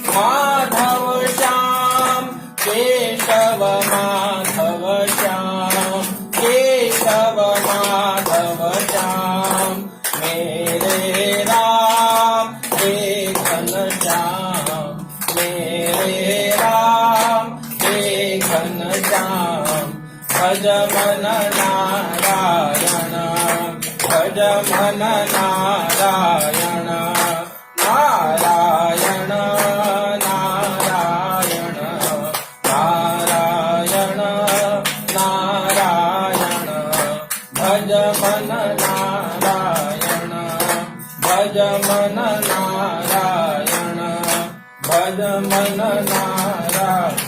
माधव श्याम, केशव माधव श्याम, केशव माधव श्याम। मेरे राम हे घनश्याम, मेरे राम हे घनश्याम। भज मन नारायण, भज मन नारायण, नारायण नारायण नारायण नारायण। भज मन नारायण, भज मन नारायण, भज मन नारायण।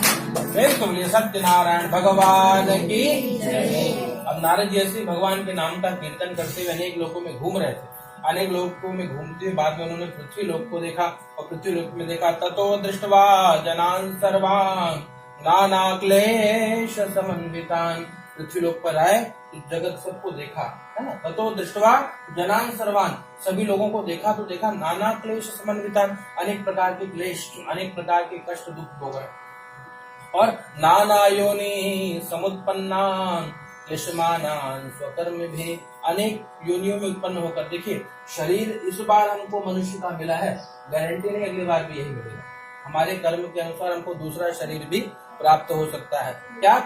बोलिए सत्यनारायण भगवान की जय। अब नारद जी ऐसे भगवान के नाम का कीर्तन करते हुए अनेक लोगों में घूम रहे थे। अनेक लोगों में घूमते हुए बाद में उन्होंने पृथ्वी लोक को देखा, और पृथ्वी लोक में देखा ततो दृष्ट्वा जनान सर्वान नाना क्लेश समन्वितान। पृथ्वी लोक पर आए तो जगत सबको देखा, है ना। ततो दृष्ट्वा जनान सर्वान, सभी लोगों को देखा तो देखा नाना क्लेश समन्वितान, अनेक प्रकार के क्लेश, अनेक प्रकार के कष्ट दुख हो गए। और नाना योनि समुत्पन्नान क्लेशमानान स्वकर्म भी, अनेक योनियों में उत्पन्न होकर। देखिए शरीर इस बार हमको मनुष्य का मिला है, गारंटी नहीं अगली बार भी यही मिलेगा। हमारे कर्म के अनुसार हमको दूसरा शरीर भी प्राप्त हो सकता है। क्या?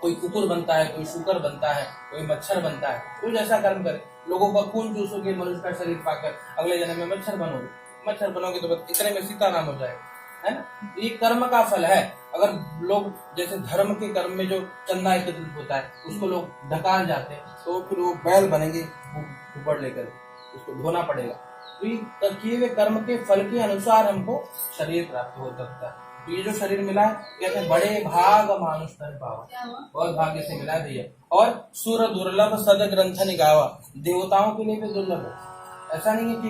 कोई कुकुर बनता है, कोई शुकर बनता है, कोई मच्छर बनता है। कोई जैसा कर्म करे, लोगों का खून चूसोगे मनुष्य का शरीर पाकर, अगले जन्म में मच्छर बनोगे। मच्छर बनोगे तो बस इतने में सीताराम हो जाएगा, है ना। ये कर्म का फल है। अगर लोग जैसे धर्म के कर्म में जो चंदा एकत्रित होता है उसको लोग ढकाल जाते हैं तो फिर वो बैल बनेंगे ऊपर लेकर, उसको धोना पड़ेगा। तो ये किए हुए कर्म के फल के अनुसार हमको शरीर प्राप्त हो सकता है। तो ये जो शरीर मिला है कहते हैं बड़े भाग मानुष तन पावा, बहुत भाग्य से मिला भैया। और सुर दुर्लभ सद ग्रंथ निगावा, देवताओं के लिए भी दुर्लभ है। ऐसा नहीं है कि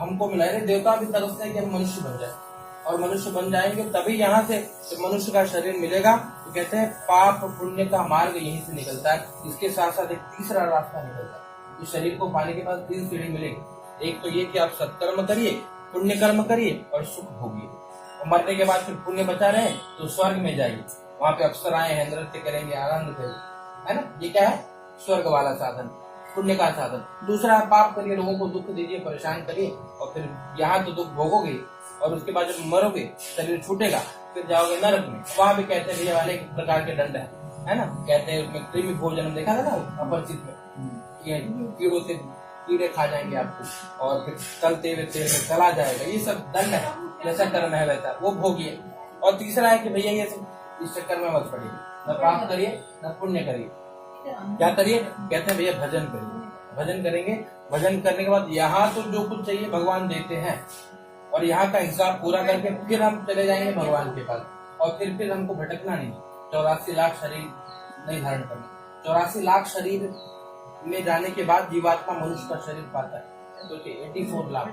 हमको मिला है, देवता भी तरसते हैं कि हम मनुष्य बन जाए, और मनुष्य बन जाएंगे तभी यहाँ से जब मनुष्य का शरीर मिलेगा तो कहते हैं पाप पुण्य का मार्ग यहीं से निकलता है। इसके साथ साथ एक तीसरा रास्ता निकलता है। इस शरीर को पाने के बाद 3 सीढ़ी मिलेगी। एक तो ये कि आप सत्कर्म करिए, पुण्य कर्म करिए और सुख भोगिए, और मरने के बाद फिर पुण्य बचा रहे तो स्वर्ग में जाइए, वहां पे अप्सराएं हैं, नृत्य करेंगे, आनंद करेंगे, है ना। ये क्या है? स्वर्ग वाला साधन, पुण्य का साधन। दूसरा पाप करिए, लोगों को दुख दीजिए, परेशान करिए, और फिर यहाँ तो दुख भोगोगे और उसके बाद जब मरोगे शरीर छूटेगा फिर जाओगे नरक में। वहां भी कहते हैं भैया अनेक प्रकार के दंड है ना। कहते हैं उसमें कृमि भोजन देखा था ना अपरिचित में, कीड़ों से कीड़े खा जाएंगे आपको और फिर तलते हुए तेल में चला जाएगा। ये सब दंड है, जैसा कर्म है वैसा वो भोगिए। और तीसरा है कि भैया ये सब इस चक्कर में मत पड़िए, न पाप करिए न पुण्य करिए। क्या करिए? कहते हैं भैया भजन करिए। भजन करेंगे, भजन करने के बाद यहाँ तो जो कुछ चाहिए भगवान देते हैं, और यहाँ का हिसाब पूरा करके फिर हम चले जाएंगे भगवान के पास, और फिर हमको भटकना नहीं। 84 लाख शरीर नहीं धारण करना। 84 लाख शरीर में जाने के बाद जीवात्मा मनुष्य का शरीर पाता है, तो 84 लाख।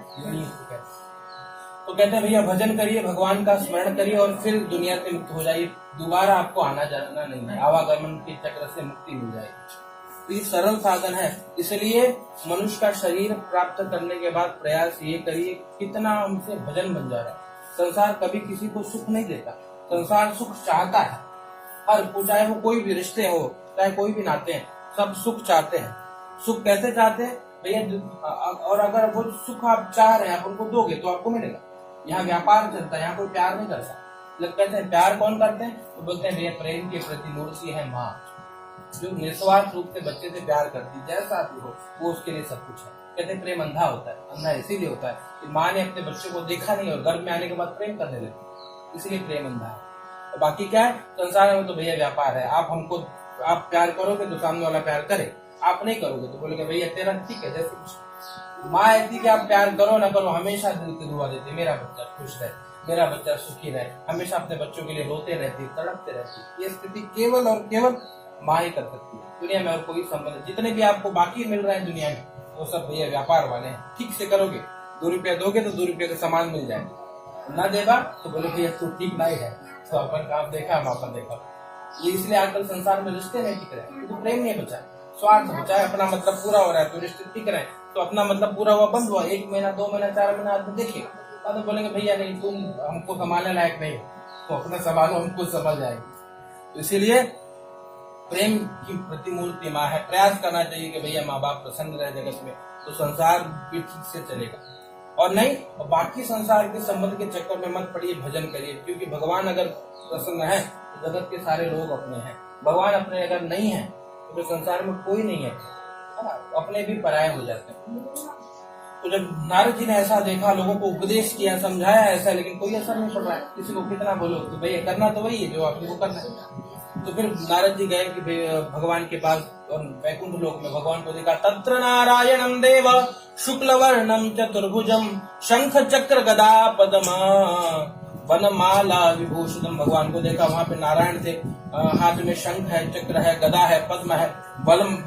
तो कहते हैं भैया भजन करिए, भगवान का स्मरण करिए और फिर दुनिया से मुक्त हो जाइए। दोबारा आपको आना जाना नहीं है, आवागमन के चक्र से मुक्ति मिल जाएगी। तो ये सरल साधन है। इसलिए मनुष्य का शरीर प्राप्त करने के बाद प्रयास ये करिए कितना हमसे भजन बन जा रहा है। संसार कभी किसी को सुख नहीं देता, संसार सुख चाहता है। हर चाहे वो कोई भी रिश्ते हो, चाहे कोई भी नाते हैं, सब सुख चाहते हैं। सुख कैसे चाहते हैं भैया? और अगर वो सुख आप चाह रहे हैं, आप उनको दोगे तो आपको मिलेगा। यहाँ व्यापार चलता है, यहाँ कोई प्यार नहीं करता। लोग कहते हैं प्यार कौन करते हैं? तो बोलते हैं भैया प्रेम के प्रतिमूर्ति है माँ, जो निस्वार्थ रूप से बच्चे से प्यार करती, जैसा भी हो वो उसके लिए सब कुछ है। कहते हैं प्रेम अंधा होता है। अंधा इसीलिए होता है कि माँ ने अपने बच्चे को देखा नहीं और गर्भ में आने के बाद प्रेम करने लगी, इसलिए प्रेम अंधा है। और बाकी क्या है संसार में? तो भैया व्यापार है। आप प्यार करोगे तो सामने वाला प्यार करे, आप नहीं करोगे तो बोलेगा भैया तेरा ठीक है। जैसे माँ ऐसी कि आप प्यार करो ना करो हमेशा दिल की दुआ देती, मेरा बच्चा खुश रहे, मेरा बच्चा सुखी रहे, हमेशा अपने बच्चों के लिए रोते रहती, तड़पते रहती। ये स्थिति केवल और केवल माँ ही कर सकती है दुनिया में, और कोई संबंध। जितने भी आपको बाकी मिल रहे हैं दुनिया में वो सब भैया व्यापार वाले हैं। ठीक से करोगे, 2 रुपया दोगे तो 2 रुपये का सामान मिल जाएगा, न देगा तो बोले भैया तू ठीक नहीं है, तो अपन काम देखा हम अपन देखा। ये इसलिए आजकल संसार में रिश्ते नहीं टिक रहे, तो प्रेम नहीं बचा, स्वार्थ बचा है। अपना मतलब पूरा हो रहा है तो रिश्ते टिक रहे हैं, तो अपना मतलब पूरा हुआ बंद हुआ। 1 महीना 2 महीना 4 महीना आदमी देखेगा तो बोलेंगे भैया नहीं तुम हमको संभालने लायक नहीं, तो अपना संभालो, हमको संभाल जाएगी। तो इसीलिए प्रेम की प्रतिमूर्ति माँ है। प्रयास करना चाहिए कि भैया माँ बाप प्रसन्न रहे जगत में, तो संसार भी ठीक से चलेगा। और नहीं बाकी संसार के संबंध के चक्कर में मत पड़िए, भजन करिए। क्योंकि भगवान अगर प्रसन्न है तो जगत के सारे लोग अपने हैं। भगवान अपने अगर नहीं है तो संसार में कोई नहीं है, अपने भी पराये हो जाते हैं। तो जब नारद जी ने ऐसा देखा, लोगों को उपदेश किया, समझाया ऐसा, लेकिन कोई असर नहीं पड़ रहा है। किसी को कितना बोलो तो भैया करना तो वही है जो आपको करना है। तो फिर नारद जी गए कि भगवान के पास, और वैकुंठ लोक में भगवान को देखा। तत्र नारायणं देव शुक्ल वर्णम चतुर्भुजम शंख चक्र गदा पद्म वनमाला विभूषितम। भगवान को देखा, वहां पे नारायण थे, हाथ में शंख है, चक्र है, गदा है, पद्म है,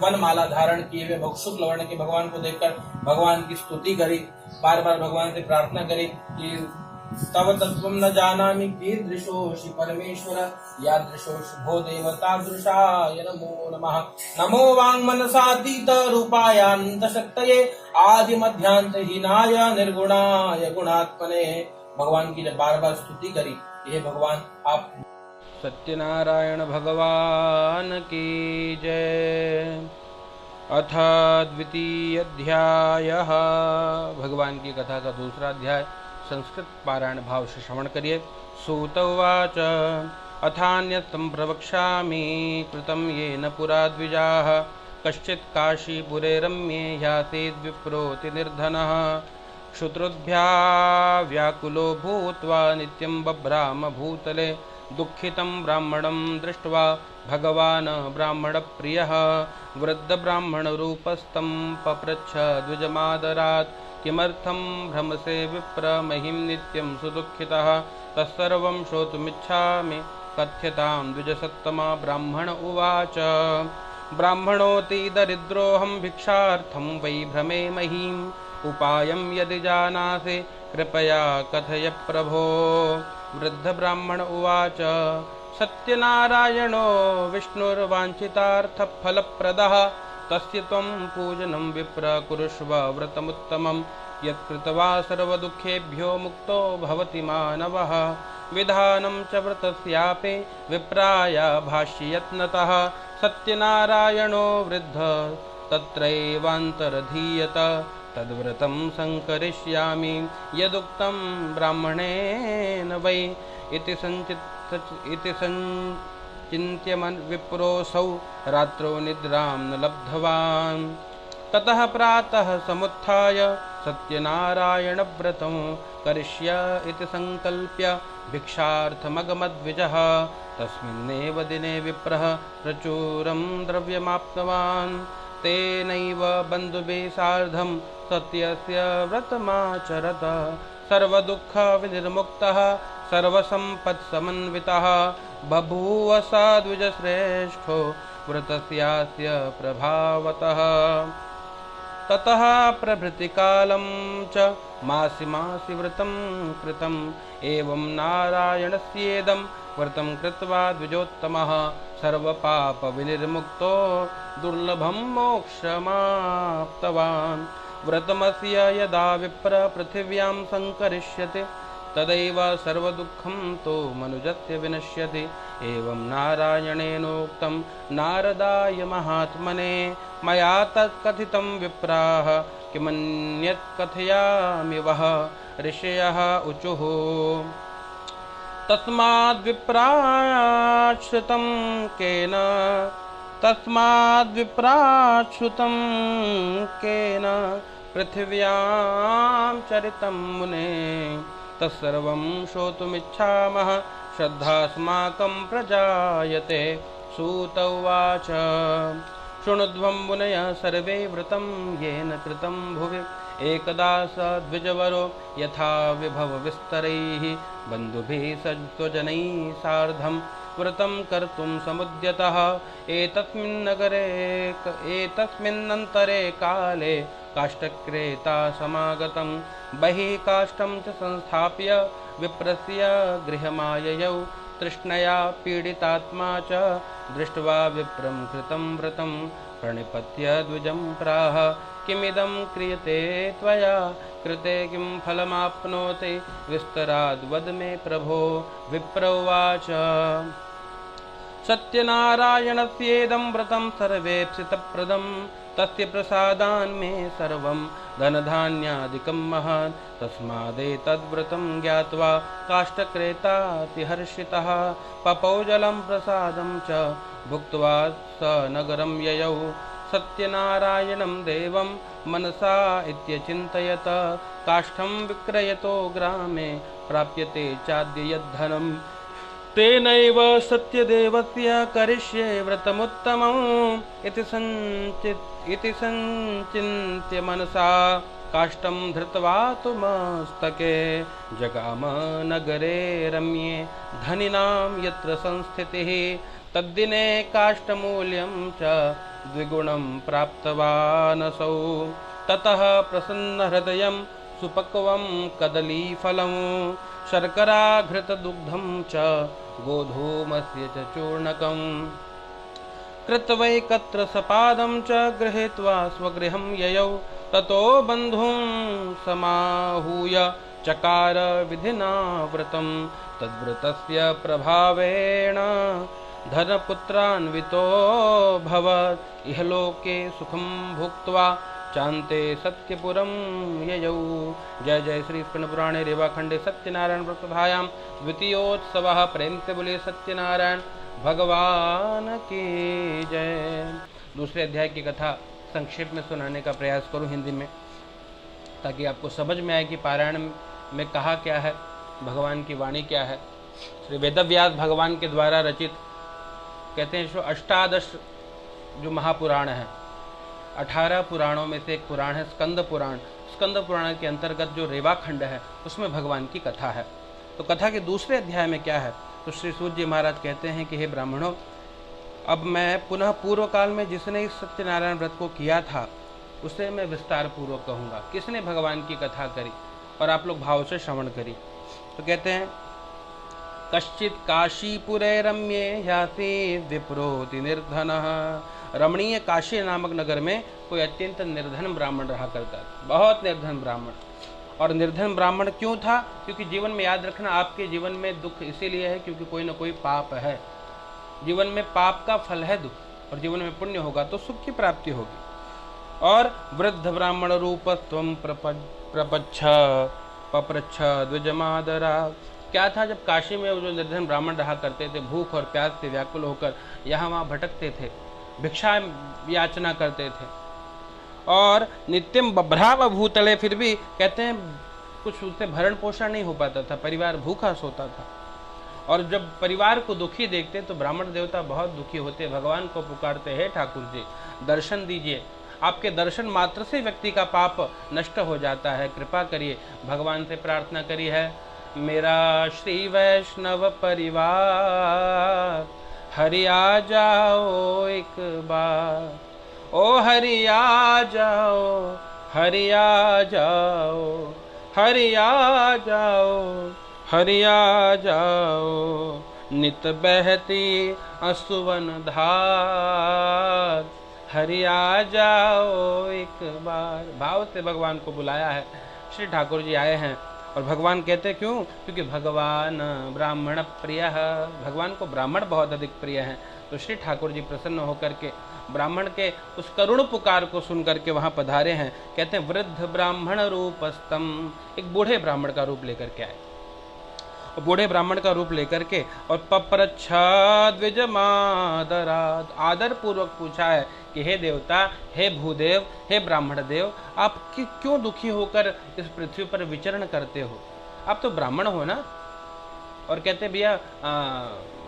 वनमाला धारण किए हुए शुक्ल वर्ण के भगवान को देखकर भगवान की स्तुति करी। बार बार भगवान से प्रार्थना करी कि तव तत्व न जानामि कीदृशोऽसि परमेश्वर यादृशोऽसि भो देवतादृशाय नमो नमः। नमो वाङ्मनसातीत रूपायान्त शक्तये आदि मध्यांत हीनाय निर्गुणाय गुणात्मने। भगवान की जब बार बार स्तुति करी, ये भगवान आप
सत्यनारायण भगवान की जय। अथ द्वितीय अध्यायः, भगवान की कथा का दूसरा अध्याय। संस्कृत पारायण भाव से श्रवण करिए। सूत उवाच अथान्यतं प्रवक्ष्यामि कृतं येन पुरा द्विजाः कश्चित् काशीपुरे रम्ये ह्यासीद् विप्रोति निर्धनः श्रुतोद्भ्या व्याकुलो भूत्वा नित्यं बभ्राम भूतले दुःखितं ब्राह्मणं दृष्ट्वा भगवान् ब्राह्मणप्रियः वृद्धब्राह्मणरूपस्थं पप्रच्छ द्विजमादरात् किमर्थं भ्रमसे विप्र महिं नित्यं सुदुःखितः तत्सर्वं श्रोतुमिच्छामि कथ्यतां द्विजसत्तमा ब्राह्मण उवाच ब्राह्मणोऽति दरिद्रोऽहं भिक्षार्थं वै भ्रमे महीम् उपायं यदि जानासि कृपया कथय प्रभो। वृद्धब्राह्मण उवाच सत्यनारायणो विष्णुर्वाञ्छितार्थफलप्रदः तस्य त्वं पूजनं विप्र कुरुष्व व्रतमुत्तमं यत्कृत्वा सर्वदुःखेभ्यो मुक्तो भवति मानवः। विधानं च व्रतस्यापि विप्राय भाष्ययत्नतः सत्यनारायणो वृद्ध तत्रैवान्तरधीयत तद्व्रतं संकरिष्यामि यदुक्तं ब्राह्मणेन वै इति संचिन्त्य विप्रोऽसौ रात्रौ निद्रां न लब्धवान्। ततः प्रातः समुत्थाय सत्यनारायणव्रतं करिष्य इति संकल्प्य भिक्षार्थमगमद्विजः। तस्मिन्नेव दिने विप्रः प्रचुरं द्रव्यमाप्तवान्। तेनैव बन्धुभिः सार्धं सत्यस्य व्रतमाचरत। सर्वदुःखविनिर्मुक्तः सर्वसम्पत्समन्वितः बभूव स द्विजश्रेष्ठो व्रतस्यास्य प्रभावतः। ततः प्रभृतिकालं च मासि मासि व्रतं कृतम्। एवं नारायणस्येदं व्रतं कृत्वा द्विजोत्तमः सर्वपापविनिर्मुक्तो दुर्लभं मोक्षमाप्तवान्। व्रतमस्य यदा विप्र पृथिव्यां संकरिष्यति तदैव सर्वदुःखं तो मनुजस्य विनश्यति। एवं नारायणेनोक्तं नारदाय महात्मने मया तत्कथितं विप्राः किमन्यत् कथयामि वः। ऋषयः ऊचुः तस्माद्विप्राच्छ्रुतं केन पृथिव्यां चरितं मुने तत्सर्वं श्रोतुमिच्छामः श्रद्धास्माकं प्रजायते। सूत उवाच शृणुध्वं मुनयः सर्वे व्रतं येन कृतं भुवि एकदा स द्विजवरो यथा विभव विस्तरैः बन्धुभिः स्वजनैः सार्धं व्रतं कर्तुं समुद्यतः। एतस्मिन्नन्तरे काले काष्ठक्रेता समागतं बहिः काष्ठं च संस्थाप्य विप्रस्य गृहमाययौ। तृष्णया पीडितात्मा च दृष्ट्वा विप्रं कृतं व्रतं प्रणिपत्य द्विजं प्राह किमिदं क्रियते त्वया कृते किं फलमाप्नोति विस्तराद् वद मे प्रभो। विप्र उवाच सत्यनारायणस्येदं व्रतं सर्वेप्सितप्रदं तस्य प्रसादान् मे सर्वं धनधान्यादिकं महत्। तस्मादेतद्व्रतं ज्ञात्वा काष्ठक्रेतातिहर्षितः पपौ जलं प्रसादं च भुक्त्वा स नगरं ययौ। सत्यनारायणं देवं मनसा इत्यचिन्तयत काष्ठं विक्रयतो ग्रामे प्राप्यते चाद्य यद्धनं तेनैव सत्यदेवस्य करिष्ये व्रतमुत्तमम् इति संचिन्त्य मनसा काष्ठं धृत्वा तु मस्तके जगाम नगरे रम्ये धनिनां यत्र संस्थितिः। तद्दिने काष्ठमूल्यं च द्विगुणं प्राप्तवानसौ। ततः प्रसन्नहृदयं सुपक्वं कदलीफलं शर्कराघृतदुग्धं च गोधूमस्य च चूर्णकम् कृत्वैकत्र सपादं च गृहीत्वा स्वगृहं ययौ। ततो बन्धुं समाहूय चकार विधिना व्रतं तद्व्रतस्य प्रभावेण धनपुत्रान्वितो भवत् इहलोके सुखं भुक्त्वा चान्ते सत्यपुरं ययौ। जय जय श्री पुराणे रेवाखंडे सत्यनारायण व्रतकथायां द्वितीयोत्सवः। प्रेम से बोलिए सत्यनारायण भगवान की जय। दूसरे अध्याय की कथा संक्षेप में सुनाने का प्रयास करूं हिंदी में। ताकि आपको समझ में आए कि पारायण में कहा क्या है, भगवान की वाणी क्या है। श्री वेदव्यास भगवान के द्वारा रचित, कहते हैं जो अष्टादश जो महापुराण है, 18 पुराणों में से एक पुराण है स्कंद पुराण। स्कंद पुराण के अंतर्गत जो रेवाखंड है उसमें भगवान की कथा है। तो कथा के दूसरे अध्याय में क्या है, तो श्री सूत जी महाराज कहते हैं कि हे ब्राह्मणों, अब मैं पुनः पूर्व काल में जिसने इस सत्यनारायण व्रत को किया था उसे मैं विस्तार पूर्वक कहूँगा, किसने भगवान की कथा करी, और आप लोग भाव से श्रवण करी। तो कहते हैं कश्चित काशीपुरे रम्ये याति विप्रोति निर्धनः। रमणीय काशी नामक नगर में कोई अत्यंत निर्धन ब्राह्मण रहा करता था, बहुत निर्धन ब्राह्मण। और निर्धन ब्राह्मण क्यों था? क्योंकि जीवन में याद रखना, आपके जीवन में दुख इसीलिए है क्योंकि कोई ना कोई पाप है। जीवन में पाप का फल है दुख, और जीवन में पुण्य होगा तो सुख की प्राप्ति होगी। और वृद्ध ब्राह्मण रूप त्वं प्रपच्छ पप्रच्छ द्विजमादरा। क्या था, जब काशी में वो जो निर्धन ब्राह्मण रहा करते थे, भूख और प्यास से व्याकुल होकर यहाँ वहाँ भटकते थे, भिक्षा याचना करते थे, और नित्यम बभ्राव भूतले, फिर भी कहते हैं कुछ उससे भरण पोषण नहीं हो पाता था, परिवार भूखा सोता था। और जब परिवार को दुखी देखते तो ब्राह्मण देवता बहुत दुखी होते, भगवान को पुकारते, हे ठाकुर जी दर्शन दीजिए, आपके दर्शन मात्र से व्यक्ति का पाप नष्ट हो जाता है, कृपा करिए। भगवान से प्रार्थना करी है, मेरा श्री वैष्णव परिवार हरि आ जाओ एक बार, ओ हरि आ जाओ, हरि आ जाओ, हरि आ जाओ, हरि आ जाओ, नित बहती असुवन धार, हरि आ जाओ एक बार। भाव से भगवान को बुलाया है। श्री ठाकुर जी आए हैं, और भगवान कहते क्यों? क्योंकि भगवान ब्राह्मण प्रिय है, भगवान को ब्राह्मण बहुत अधिक प्रिय हैं। तो श्री ठाकुर जी प्रसन्न होकर के ब्राह्मण के उस करुण पुकार को सुन करके वहाँ पधारे हैं। कहते हैं वृद्ध ब्राह्मण रूपस्तम, एक बूढ़े ब्राह्मण का रूप लेकर के आए, और बूढ़े ब्राह्मण का रूप लेकर के और पप्रच्छा द्विजमादरात्, आदर पूर्वक पूछा है कि हे देवता, हे भूदेव, हे ब्राह्मण देव, आप क्यों दुखी होकर इस पृथ्वी पर विचरण करते हो? आप तो ब्राह्मण हो ना। और कहते भैया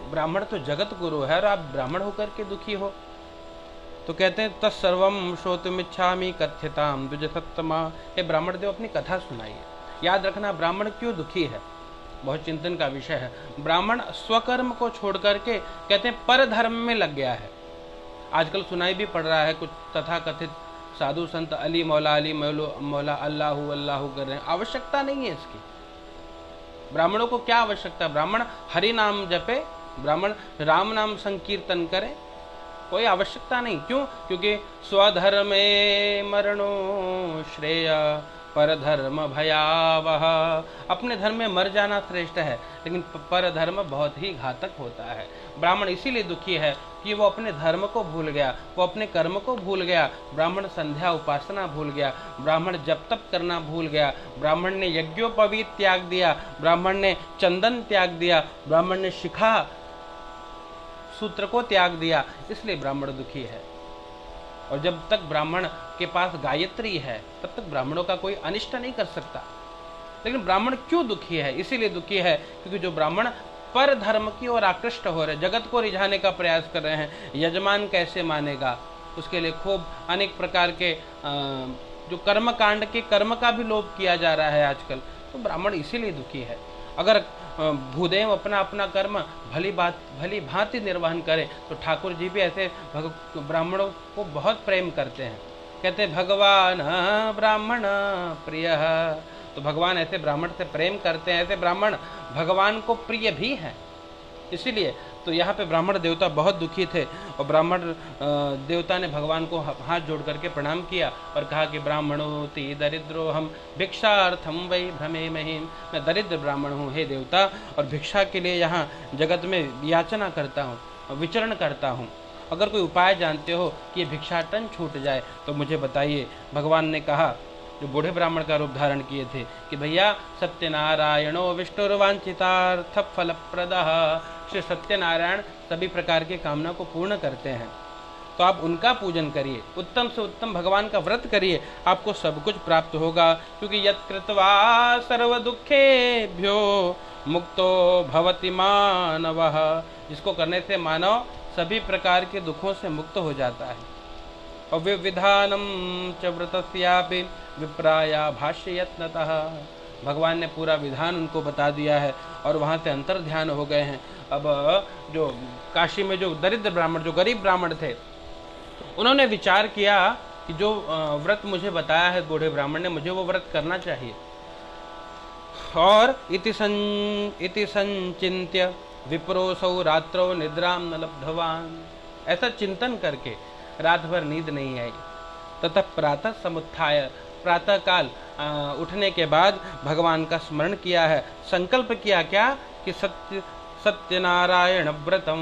ब्राह्मण तो जगत गुरु है, और आप ब्राह्मण होकर के दुखी हो। तो कहते हैं तत्सर्वम श्रोतुमिच्छामि कथ्यताम द्विजसत्तमा, हे ब्राह्मण देव अपनी कथा सुनाइए। याद रखना ब्राह्मण क्यों दुखी है, बहुत चिंतन का विषय है। ब्राह्मण स्वकर्म को छोड़ करके कहते हैं पर धर्म में लग गया है। आजकल सुनाई भी पड़ रहा है कुछ तथाकथित साधु संत अली मौला अल्लाहु अल्लाहु कर रहे हैं। आवश्यकता नहीं है इसकी। ब्राह्मणों को क्या आवश्यकता? ब्राह्मण हरि नाम जपे, ब्राह्मण राम नाम संकीर्तन करे, कोई आवश्यकता नहीं। क्यों? क्योंकि स्वधर्मे मरणो श्रेय पर धर्म भयावह, अपने धर्म में मर जाना श्रेष्ठ है, लेकिन पर धर्म बहुत ही घातक होता है। ब्राह्मण इसीलिए दुखी है कि वो अपने धर्म को भूल गया, वो अपने कर्म को भूल गया। ब्राह्मण संध्या उपासना भूल गया, ब्राह्मण जप तप करना भूल गया, ब्राह्मण ने यज्ञोपवीत त्याग दिया, ब्राह्मण ने चंदन त्याग दिया, ब्राह्मण ने शिखा सूत्र को त्याग दिया, इसलिए ब्राह्मण दुखी है। और जब तक ब्राह्मण के पास गायत्री है तब तक ब्राह्मणों का कोई अनिष्ट नहीं कर सकता। लेकिन ब्राह्मण क्यों दुखी है? इसीलिए दुखी है क्योंकि जो ब्राह्मण पर धर्म की ओर आकृष्ट हो रहे, जगत को रिझाने का प्रयास कर रहे हैं, यजमान कैसे मानेगा, उसके लिए खूब अनेक प्रकार के जो कर्म कांड के कर्म का भी लोभ किया जा रहा है आजकल, तो ब्राह्मण इसीलिए दुखी है। अगर भूदेव अपना अपना कर्म भली भांति निर्वहन करें तो ठाकुर जी भी ऐसे ब्राह्मणों को बहुत प्रेम करते हैं। कहते भगवान ब्राह्मण प्रिय, तो भगवान ऐसे ब्राह्मण से प्रेम करते हैं, ऐसे ब्राह्मण भगवान को प्रिय भी हैं। इसीलिए तो यहाँ पे ब्राह्मण देवता बहुत दुखी थे, और ब्राह्मण देवता ने भगवान को हाथ जोड़ करके प्रणाम किया और कहा कि ब्राह्मणोति दरिद्रो हम भिक्षार्थम वै भ्रमे महिम, मैं दरिद्र ब्राह्मण हूँ हे देवता, और भिक्षा के लिए यहाँ जगत में याचना करता हूँ, विचरण करता हूँ। अगर कोई उपाय जानते हो कि ये भिक्षाटन छूट जाए तो मुझे बताइए। भगवान ने कहा, जो बूढ़े ब्राह्मण का रूप धारण किए थे, कि भैया सत्यनारायणो विष्णुर्वांछितार्थ फलप्रदः, श्री सत्यनारायण सभी प्रकार की कामना को पूर्ण करते हैं। तो आप उनका पूजन करिए, उत्तम से उत्तम भगवान का व्रत करिए, आपको सब कुछ प्राप्त होगा। क्योंकि यत् कृत्वा सर्व दुखेभ्यो मुक्तो भवति मानवः, जिसको करने से मानव सभी प्रकार के दुखों से मुक्त हो जाता है। और विविधानम च व्रतस्यापि विप्राया भाष्य यत्नतः, भगवान ने पूरा विधान उनको बता दिया है और वहाँ से अंतर ध्यान हो गए हैं। अब जो काशी में जो दरिद्र ब्राह्मण, जो गरीब ब्राह्मण थे, उन्होंने विचार किया कि जो व्रत मुझे बताया है बूढ़े ब्राह्मण ने, मुझे वो व्रत करना चाहिए। और इति संचिन्त्य विप्रोसौ रात्रौ निद्रां न लब्धवान, ऐसा चिंतन करके रात भर नींद नहीं आई। ततः प्रातः समुत्थाय, प्रातः काल उठने के बाद भगवान का स्मरण किया है, संकल्प किया क्या कि सत्यनारायण व्रतम,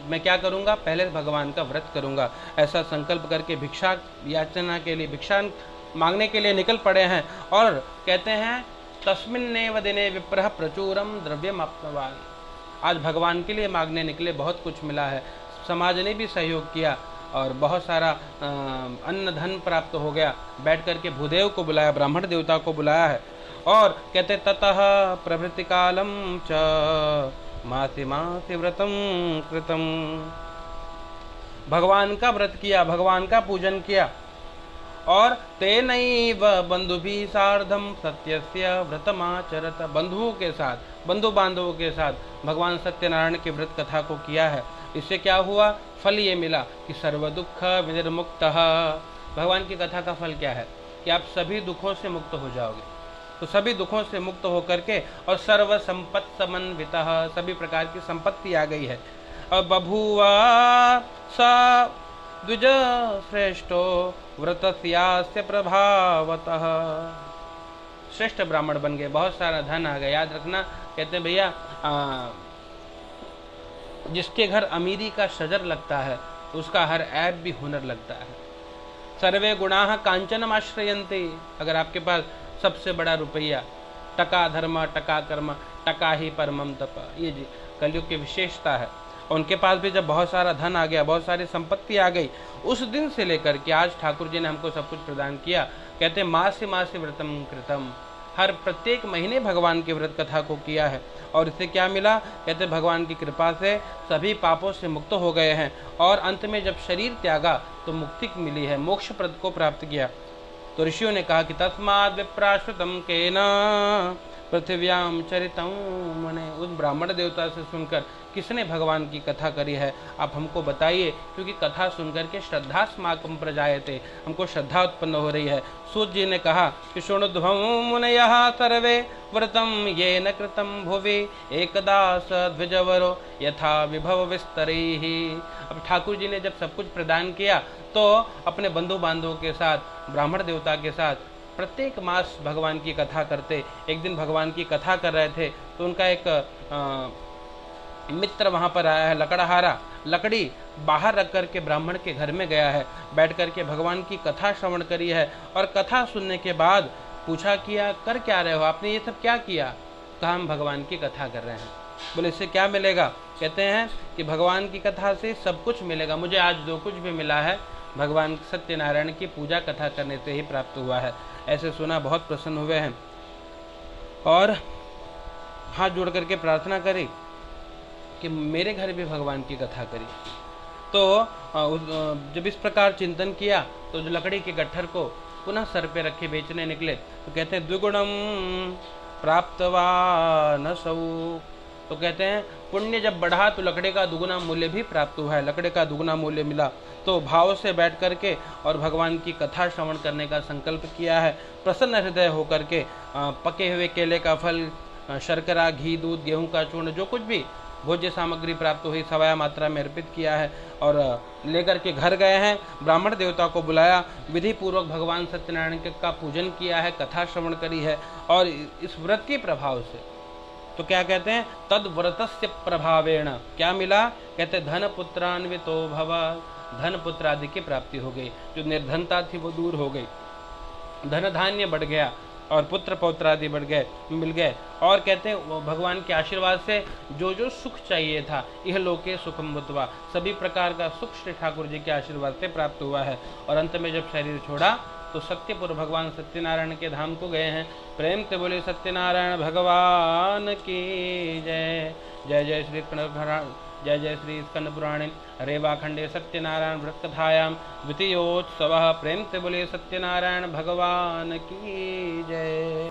मैं क्या करूंगा, पहले भगवान का व्रत करूंगा। ऐसा संकल्प करके भिक्षा याचना के लिए, भिक्षा मांगने के लिए निकल पड़े हैं। और कहते हैं तस्मिन्नेव दिने विप्रः प्रचुरम द्रव्यम आप्तवान, आज भगवान के लिए मांगने निकले, बहुत कुछ मिला है, समाज ने भी सहयोग किया और बहुत सारा अन्न धन प्राप्त हो गया। बैठ करके भूदेव को बुलाया, ब्राह्मण देवता को बुलाया है। और कहते ततः प्रभृति कालम च मासि मासि व्रतम कृतम, भगवान का व्रत किया, भगवान का पूजन किया। और तेनैव बंधुभिः सार्धम सत्यस्य व्रतमाचरत, बंधुओं के साथ, बंधु बांधवों के साथ भगवान सत्यनारायण के व्रत कथा को किया है। इससे क्या हुआ, फल ये मिला कि सर्व दुख विनिर्मुक्तः, भगवान की कथा का फल क्या है कि आप सभी दुखों से मुक्त हो जाओगे। तो सभी दुखों से मुक्त होकर के और सर्व संपत्ति समन्वितः, सभी प्रकार की संपत्ति आ गई है। और बभूवा सा द्विज श्रेष्ठो व्रतस्यास्य प्रभावतः, श्रेष्ठ ब्राह्मण बन गए, बहुत सारा धन आ गया। याद रखना, कहते हैं भैया जिसके घर अमीरी का शजर लगता है उसका हर ऐब भी हुनर लगता है। सर्वे गुणाः कांचनम आश्रयन्ते, अगर आपके पास सबसे बड़ा रुपया, टका धर्म टका कर्म टका ही परमम तप, ये जी कलयुग की विशेषता है। उनके पास भी जब बहुत सारा धन आ गया, बहुत सारी संपत्ति आ गई, उस दिन से लेकर के आज ठाकुर जी ने हमको सब कुछ प्रदान किया। कहते मासे मासे व्रतम कृतम, हर प्रत्येक महीने भगवान के व्रत कथा को किया है। और इससे क्या मिला, कहते भगवान की कृपा से सभी पापों से मुक्त हो गए हैं। और अंत में जब शरीर त्यागा तो मुक्ति मिली है, मोक्ष प्रद को प्राप्त किया। तो ऋषियों ने कहा कि तस्माद् विप्राश्रुतम केन पृथिव्याम चरितम मुने, उस ब्राह्मण देवता से सुनकर किसने भगवान की कथा करी है, आप हमको बताइए। क्योंकि कथा सुनकर के श्रद्धा स्माकम प्रजायते, हमको श्रद्धा उत्पन्न हो रही है। सूत जी ने कहा कि शृणुध्वं मुनयः सर्वे व्रतम ये न कृतम भुवि एकदा स द्विजवरो यथा विभव विस्तरैहि। अब ठाकुर जी ने जब सब कुछ प्रदान किया तो अपने बंधु बांधवों के साथ, ब्राह्मण देवता के साथ प्रत्येक मास भगवान की कथा करते। एक दिन भगवान की कथा कर रहे थे तो उनका एक मित्र वहाँ पर आया है, लकड़हारा, लकड़ी बाहर रख कर के ब्राह्मण के घर में गया है, बैठ कर के भगवान की कथा श्रवण करी है। और कथा सुनने के बाद पूछा किया कर क्या रहे हो, आपने ये सब क्या किया। कहा हम भगवान की कथा कर रहे हैं। बोले इससे क्या मिलेगा, कहते हैं कि भगवान की कथा से सब कुछ मिलेगा, मुझे आज जो कुछ भी मिला है भगवान सत्यनारायण की पूजा कथा करने से ही प्राप्त हुआ है। ऐसे सुना, बहुत प्रसन्न हुए हैं और हाथ जोड़ करके प्रार्थना करी कि मेरे घर भी भगवान की कथा करी। तो जब इस प्रकार चिंतन किया तो जो लकड़ी के गट्ठर को पुनः सर पे रखे बेचने निकले तो कहते हैं द्विगुणम प्राप्तवा न सौ, तो कहते हैं पुण्य जब बढ़ा तो लकड़े का दुगुना मूल्य भी प्राप्त हुआ है, लकड़े का दुगुना मूल्य मिला। तो भाव से बैठ करके और भगवान की कथा श्रवण करने का संकल्प किया है। प्रसन्न हृदय होकर के पके हुए केले का फल, शर्करा, घी, दूध, गेहूं का चूर्ण, जो कुछ भी भोज्य सामग्री प्राप्त हुई सवाया मात्रा में अर्पित किया है और लेकर के घर गए हैं। ब्राह्मण देवता को बुलाया, विधि पूर्वक भगवान सत्यनारायण का पूजन किया है, कथा श्रवण करी है। और इस व्रत के प्रभाव से तो क्या कहते हैं, तद व्रतस्य प्रभावेण क्या मिला, कहते धन पुत्रान्वितो भव, धन पुत्र आदि की प्राप्ति हो गई, जो निर्धनता थी वो दूर हो गई, धन धान्य बढ़ गया, और पुत्र पौत्र आदि मिल गए। और कहते हैं वो भगवान के आशीर्वाद से जो जो सुख चाहिए था, यह लोके सुखम भूत्वा, सभी प्रकार का सुख श्री ठाकुर जी के आशीर्वाद से प्राप्त हुआ है। और अंत में जब शरीर छोड़ा तो सत्यपुर भगवान सत्यनारायण के धाम को गए हैं। प्रेम से बोले सत्यनारायण भगवान की जय। जय जय श्री जय जय श्री स्कंद पुराणे रेवाखंडे सत्यनारायण व्रत कथायां द्वितीयोत्सवः। प्रेम से बोले सत्यनारायण भगवान की जय।